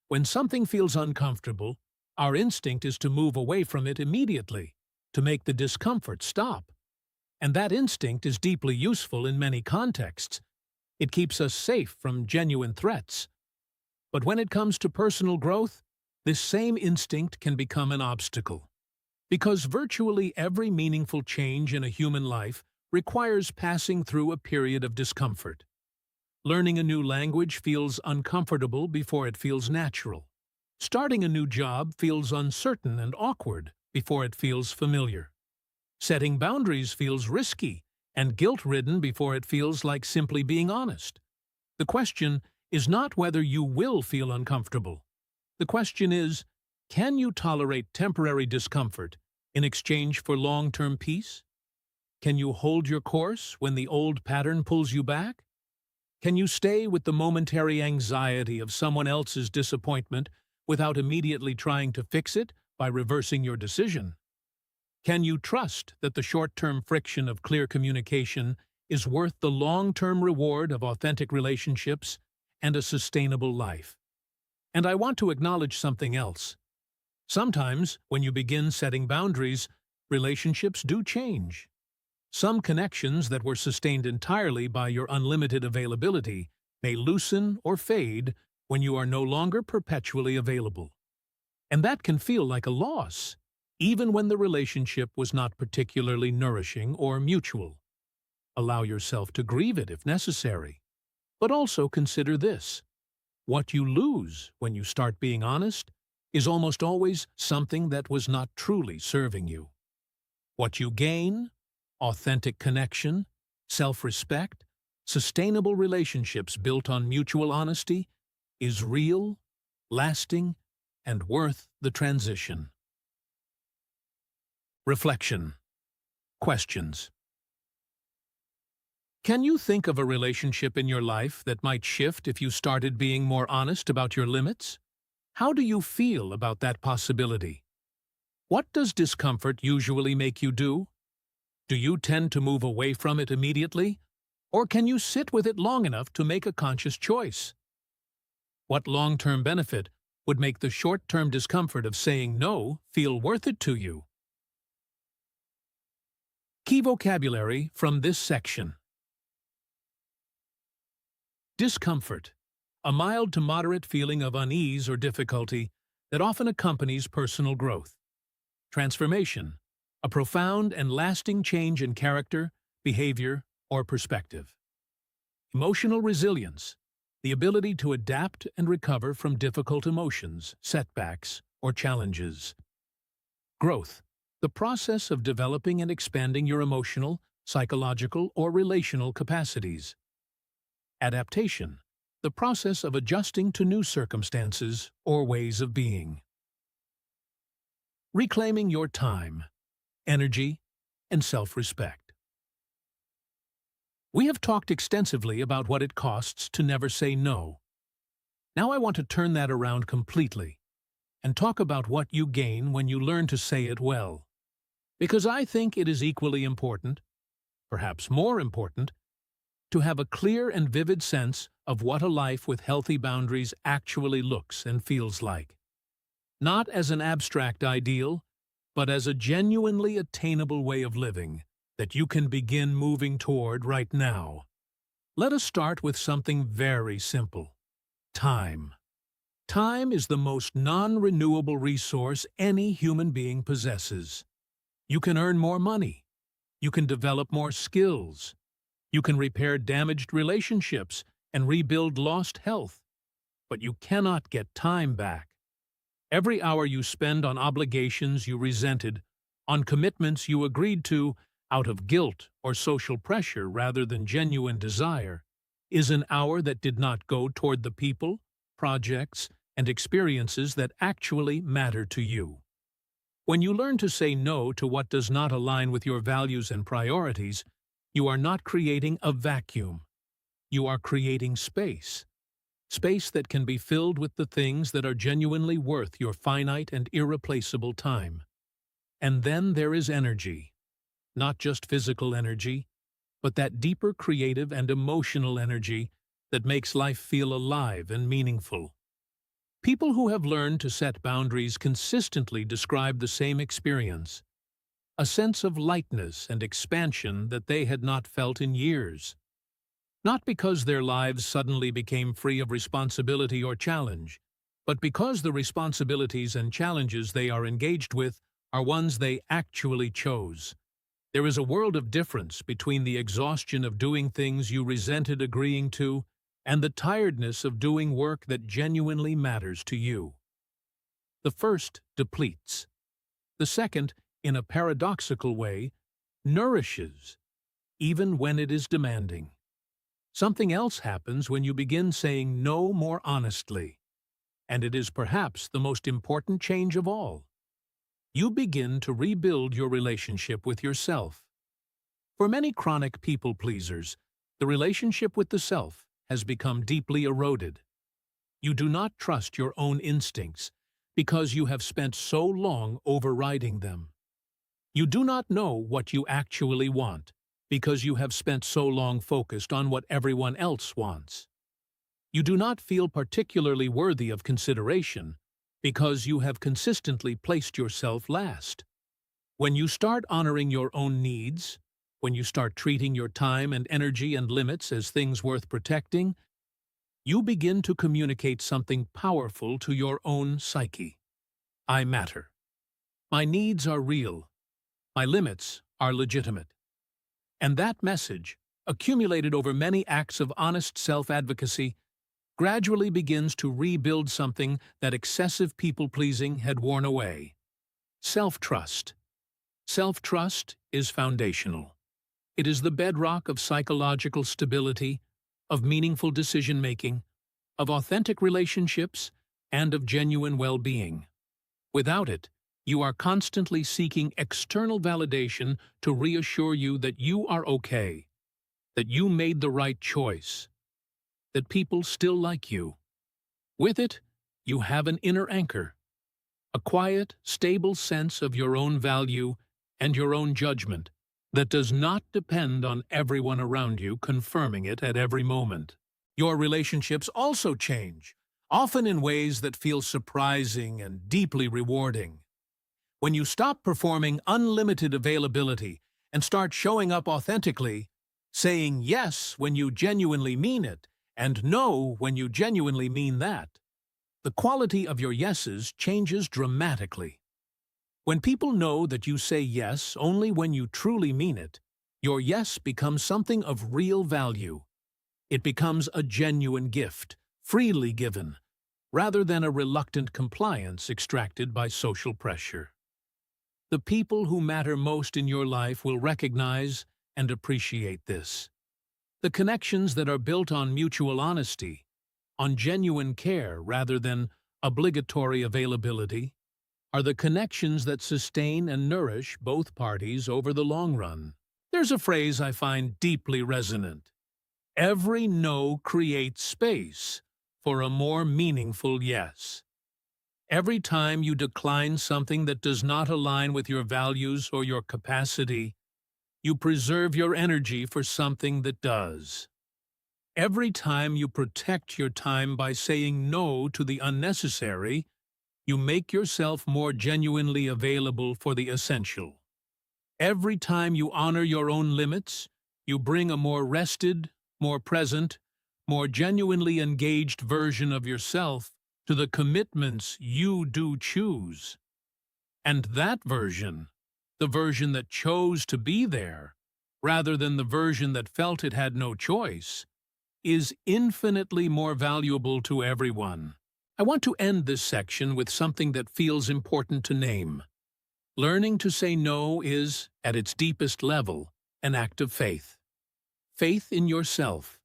When something feels uncomfortable, our instinct is to move away from it immediately, to make the discomfort stop. And that instinct is deeply useful in many contexts. It keeps us safe from genuine threats. But when it comes to personal growth, this same instinct can become an obstacle. Because virtually every meaningful change in a human life requires passing through a period of discomfort. Learning a new language feels uncomfortable before it feels natural. Starting a new job feels uncertain and awkward before it feels familiar. Setting boundaries feels risky and guilt-ridden before it feels like simply being honest. The question is not whether you will feel uncomfortable. The question is, can you tolerate temporary discomfort in exchange for long-term peace? Can you hold your course when the old pattern pulls you back? Can you stay with the momentary anxiety of someone else's disappointment without immediately trying to fix it by reversing your decision? Can you trust that the short-term friction of clear communication is worth the long-term reward of authentic relationships and a sustainable life? And I want to acknowledge something else. Sometimes, when you begin setting boundaries, relationships do change. Some connections that were sustained entirely by your unlimited availability may loosen or fade when you are no longer perpetually available. And that can feel like a loss, even when the relationship was not particularly nourishing or mutual. Allow yourself to grieve it if necessary. But also consider this. What you lose when you start being honest is almost always something that was not truly serving you. What you gain, authentic connection, self-respect, sustainable relationships built on mutual honesty, is real, lasting, and worth the transition. Reflection. Questions. Can you think of a relationship in your life that might shift if you started being more honest about your limits? How do you feel about that possibility? What does discomfort usually make you do? Do you tend to move away from it immediately, or can you sit with it long enough to make a conscious choice? What long-term benefit would make the short-term discomfort of saying no feel worth it to you? Key vocabulary from this section. Discomfort, a mild to moderate feeling of unease or difficulty that often accompanies personal growth. Transformation, a profound and lasting change in character, behavior, or perspective. Emotional resilience, the ability to adapt and recover from difficult emotions, setbacks, or challenges. Growth, the process of developing and expanding your emotional, psychological, or relational capacities. Adaptation, the process of adjusting to new circumstances or ways of being. Reclaiming your time, energy, and self-respect. We have talked extensively about what it costs to never say no. Now I want to turn that around completely and talk about what you gain when you learn to say it well. Because I think it is equally important, perhaps more important, to have a clear and vivid sense of what a life with healthy boundaries actually looks and feels like. Not as an abstract ideal, but as a genuinely attainable way of living that you can begin moving toward right now. Let us start with something very simple: time. Time is the most non-renewable resource any human being possesses. You can earn more money. You can develop more skills. You can repair damaged relationships and rebuild lost health. But you cannot get time back. Every hour you spend on obligations you resented, on commitments you agreed to out of guilt or social pressure rather than genuine desire, is an hour that did not go toward the people, projects, and experiences that actually matter to you. When you learn to say no to what does not align with your values and priorities, you are not creating a vacuum. You are creating space. Space that can be filled with the things that are genuinely worth your finite and irreplaceable time. And then there is energy. Not just physical energy, but that deeper creative and emotional energy that makes life feel alive and meaningful. People who have learned to set boundaries consistently describe the same experience, a sense of lightness and expansion that they had not felt in years. Not because their lives suddenly became free of responsibility or challenge, but because the responsibilities and challenges they are engaged with are ones they actually chose. There is a world of difference between the exhaustion of doing things you resented agreeing to and the tiredness of doing work that genuinely matters to you. The first depletes. The second, in a paradoxical way, nourishes, even when it is demanding. Something else happens when you begin saying no more honestly, and it is perhaps the most important change of all. You begin to rebuild your relationship with yourself. For many chronic people-pleasers, the relationship with the self has become deeply eroded. You do not trust your own instincts because you have spent so long overriding them. You do not know what you actually want because you have spent so long focused on what everyone else wants. You do not feel particularly worthy of consideration because you have consistently placed yourself last. When you start honoring your own needs, when you start treating your time and energy and limits as things worth protecting, you begin to communicate something powerful to your own psyche. I matter. My needs are real. My limits are legitimate. And that message, accumulated over many acts of honest self-advocacy, gradually begins to rebuild something that excessive people-pleasing had worn away. Self-trust. Self-trust is foundational. It is the bedrock of psychological stability, of meaningful decision-making, of authentic relationships, and of genuine well-being. Without it, you are constantly seeking external validation to reassure you that you are okay, that you made the right choice, that people still like you. With it, you have an inner anchor, a quiet, stable sense of your own value and your own judgment that does not depend on everyone around you confirming it at every moment. Your relationships also change, often in ways that feel surprising and deeply rewarding. When you stop performing unlimited availability and start showing up authentically, saying yes when you genuinely mean it, and no when you genuinely mean that, the quality of your yeses changes dramatically. When people know that you say yes only when you truly mean it, your yes becomes something of real value. It becomes a genuine gift, freely given, rather than a reluctant compliance extracted by social pressure. The people who matter most in your life will recognize and appreciate this. The connections that are built on mutual honesty, on genuine care rather than obligatory availability, are the connections that sustain and nourish both parties over the long run. There's a phrase I find deeply resonant. Every no creates space for a more meaningful yes. Every time you decline something that does not align with your values or your capacity, you preserve your energy for something that does. Every time you protect your time by saying no to the unnecessary, you make yourself more genuinely available for the essential. Every time you honor your own limits, you bring a more rested, more present, more genuinely engaged version of yourself to the commitments you do choose. And that version, the version that chose to be there, rather than the version that felt it had no choice, is infinitely more valuable to everyone. I want to end this section with something that feels important to name. Learning to say no is, at its deepest level, an act of faith. Faith in yourself,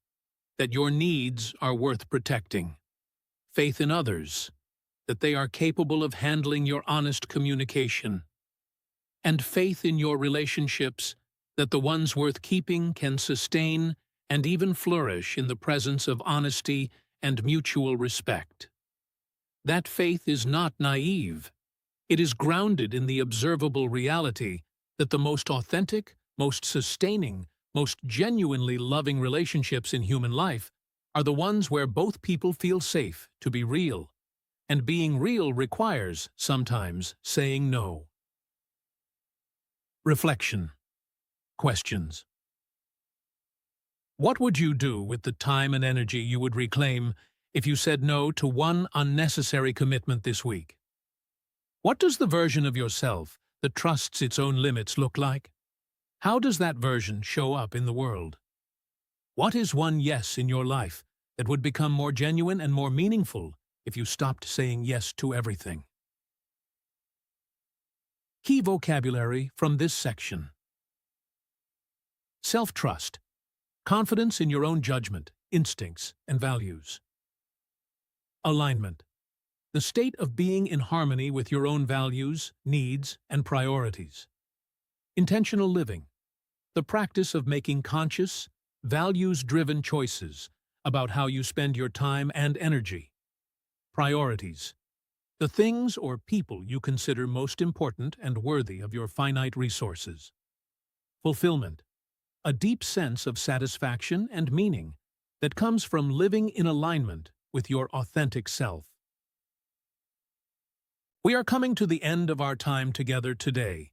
that your needs are worth protecting. Faith in others, that they are capable of handling your honest communication. And faith in your relationships, that the ones worth keeping can sustain and even flourish in the presence of honesty and mutual respect. That faith is not naive. It is grounded in the observable reality that the most authentic, most sustaining, most genuinely loving relationships in human life are the ones where both people feel safe to be real. And being real requires, sometimes, saying no. Reflection. Questions. What would you do with the time and energy you would reclaim if you said no to one unnecessary commitment this week? What does the version of yourself that trusts its own limits look like? How does that version show up in the world? What is one yes in your life that would become more genuine and more meaningful if you stopped saying yes to everything? Key vocabulary from this section. Self-trust. Confidence in your own judgment, instincts, and values. Alignment. The state of being in harmony with your own values, needs, and priorities. Intentional living. The practice of making conscious, values-driven choices about how you spend your time and energy. Priorities. The things or people you consider most important and worthy of your finite resources. Fulfillment. A deep sense of satisfaction and meaning that comes from living in alignment with your authentic self. We are coming to the end of our time together today,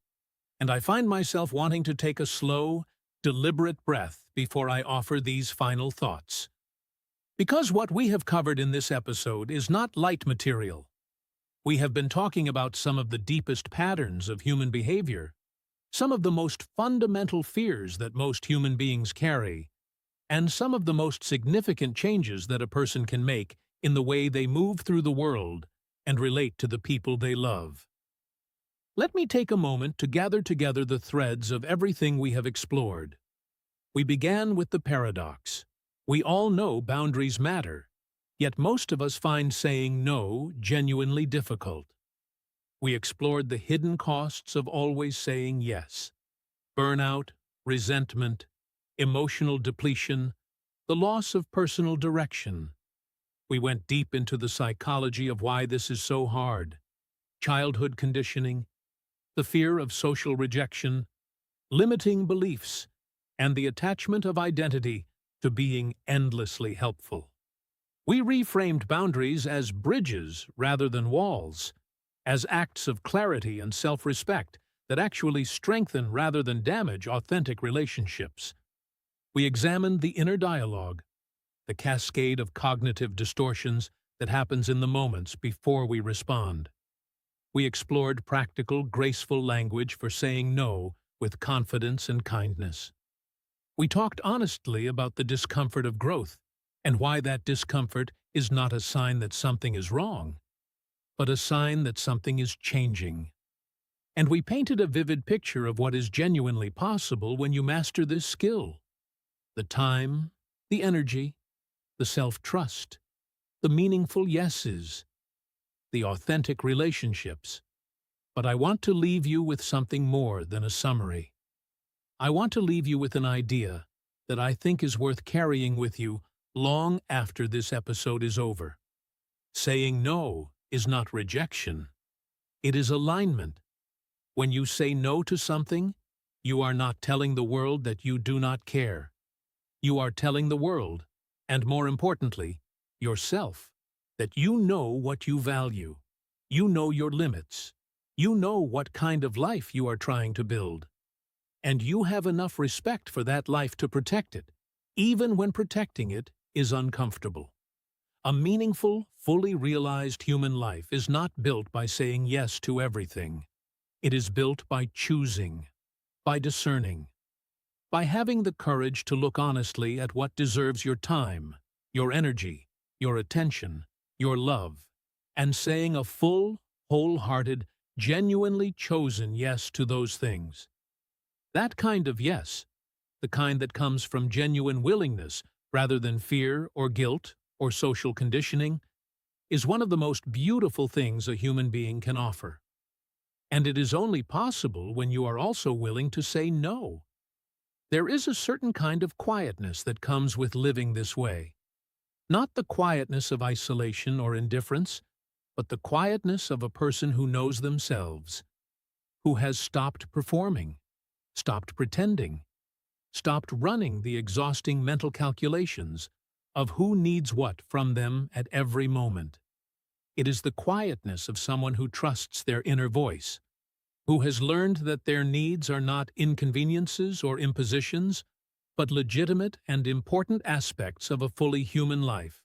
and I find myself wanting to take a slow, deliberate breath before I offer these final thoughts. Because what we have covered in this episode is not light material. We have been talking about some of the deepest patterns of human behavior, some of the most fundamental fears that most human beings carry, and some of the most significant changes that a person can make in the way they move through the world and relate to the people they love. Let me take a moment to gather together the threads of everything we have explored. We began with the paradox. We all know boundaries matter, yet most of us find saying no genuinely difficult. We explored the hidden costs of always saying yes. Burnout, resentment, emotional depletion, the loss of personal direction. We went deep into the psychology of why this is so hard. Childhood conditioning, the fear of social rejection, limiting beliefs, and the attachment of identity to being endlessly helpful. We reframed boundaries as bridges rather than walls, as acts of clarity and self-respect that actually strengthen rather than damage authentic relationships. We examined the inner dialogue, the cascade of cognitive distortions that happens in the moments before we respond. We explored practical, graceful language for saying no with confidence and kindness. We talked honestly about the discomfort of growth and why that discomfort is not a sign that something is wrong, but a sign that something is changing. And we painted a vivid picture of what is genuinely possible when you master this skill. The time, the energy, the self-trust, the meaningful yeses, the authentic relationships. But I want to leave you with something more than a summary. I want to leave you with an idea that I think is worth carrying with you long after this episode is over. Saying no is not rejection. It is alignment. When you say no to something, you are not telling the world that you do not care. You are telling the world, and more importantly, yourself, that you know what you value. You know your limits. You know what kind of life you are trying to build. And you have enough respect for that life to protect it, even when protecting it is uncomfortable. A meaningful, fully realized human life is not built by saying yes to everything. It is built by choosing, by discerning, by having the courage to look honestly at what deserves your time, your energy, your attention, your love, and saying a full, wholehearted, genuinely chosen yes to those things. That kind of yes, the kind that comes from genuine willingness rather than fear or guilt or social conditioning, is one of the most beautiful things a human being can offer. And it is only possible when you are also willing to say no. There is a certain kind of quietness that comes with living this way. Not the quietness of isolation or indifference, but the quietness of a person who knows themselves, who has stopped performing, stopped pretending, stopped running the exhausting mental calculations of who needs what from them at every moment. It is the quietness of someone who trusts their inner voice, who has learned that their needs are not inconveniences or impositions, but legitimate and important aspects of a fully human life,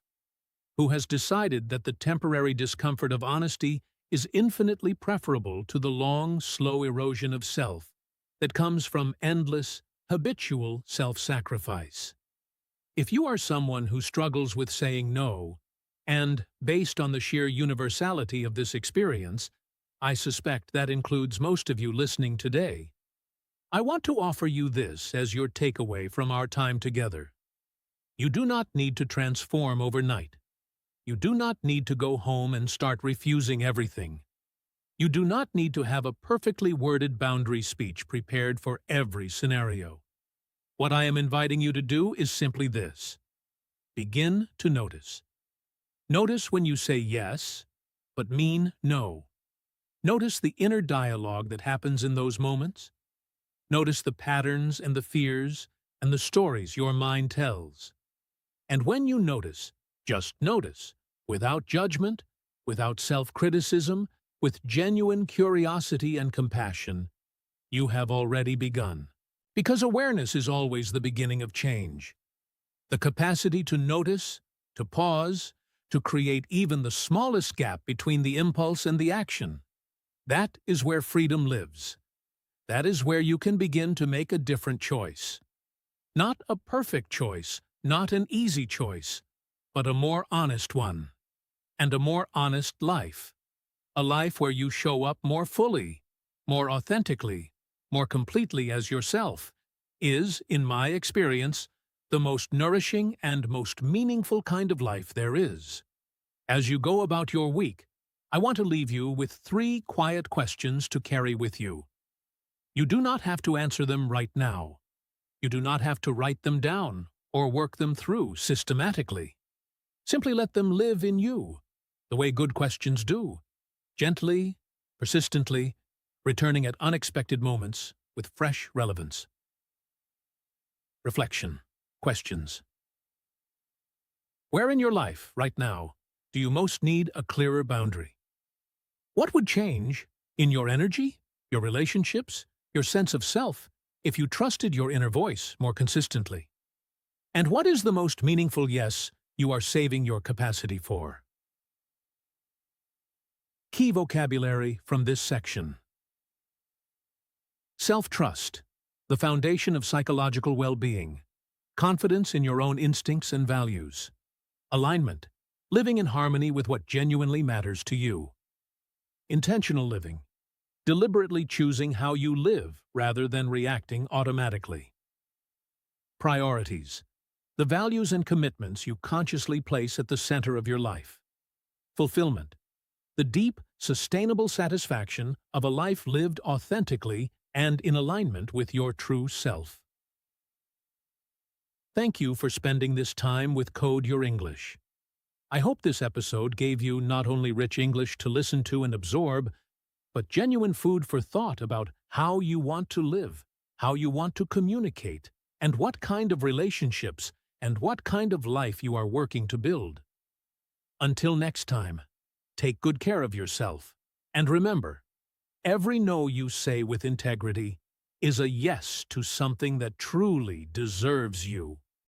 who has decided that the temporary discomfort of honesty is infinitely preferable to the long, slow erosion of self that comes from endless, habitual self-sacrifice. If you are someone who struggles with saying no, and, based on the sheer universality of this experience, I suspect that includes most of you listening today, I want to offer you this as your takeaway from our time together. You do not need to transform overnight. You do not need to go home and start refusing everything. You do not need to have a perfectly worded boundary speech prepared for every scenario. What I am inviting you to do is simply this. Begin to notice. Notice when you say yes, but mean no. Notice the inner dialogue that happens in those moments. Notice the patterns and the fears and the stories your mind tells. And when you notice, just notice, without judgment, without self-criticism, with genuine curiosity and compassion, you have already begun. Because awareness is always the beginning of change. The capacity to notice, to pause, to create even the smallest gap between the impulse and the action. That is where freedom lives. That is where you can begin to make a different choice. Not a perfect choice, not an easy choice, but a more honest one. And a more honest life. A life where you show up more fully, more authentically, more completely as yourself, is, in my experience, the most nourishing and most meaningful kind of life there is. As you go about your week, I want to leave you with 3 quiet questions to carry with you. You do not have to answer them right now. You do not have to write them down or work them through systematically. Simply let them live in you, the way good questions do, gently, persistently, returning at unexpected moments with fresh relevance. Reflection. Questions. Where in your life, right now, do you most need a clearer boundary? What would change in your energy, your relationships, your sense of self, if you trusted your inner voice more consistently? And what is the most meaningful yes you are saving your capacity for? Key vocabulary from this section. Self-trust, the foundation of psychological well-being. Confidence in your own instincts and values. Alignment, living in harmony with what genuinely matters to you. Intentional living, deliberately choosing how you live rather than reacting automatically. Priorities, the values and commitments you consciously place at the center of your life. Fulfillment, the deep, sustainable satisfaction of a life lived authentically and in alignment with your true self. Thank you for spending this time with Code Your English. I hope this episode gave you not only rich English to listen to and absorb, but genuine food for thought about how you want to live, how you want to communicate, and what kind of relationships and what kind of life you are working to build. Until next time, take good care of yourself, and remember, every no you say with integrity is a yes to something that truly deserves you.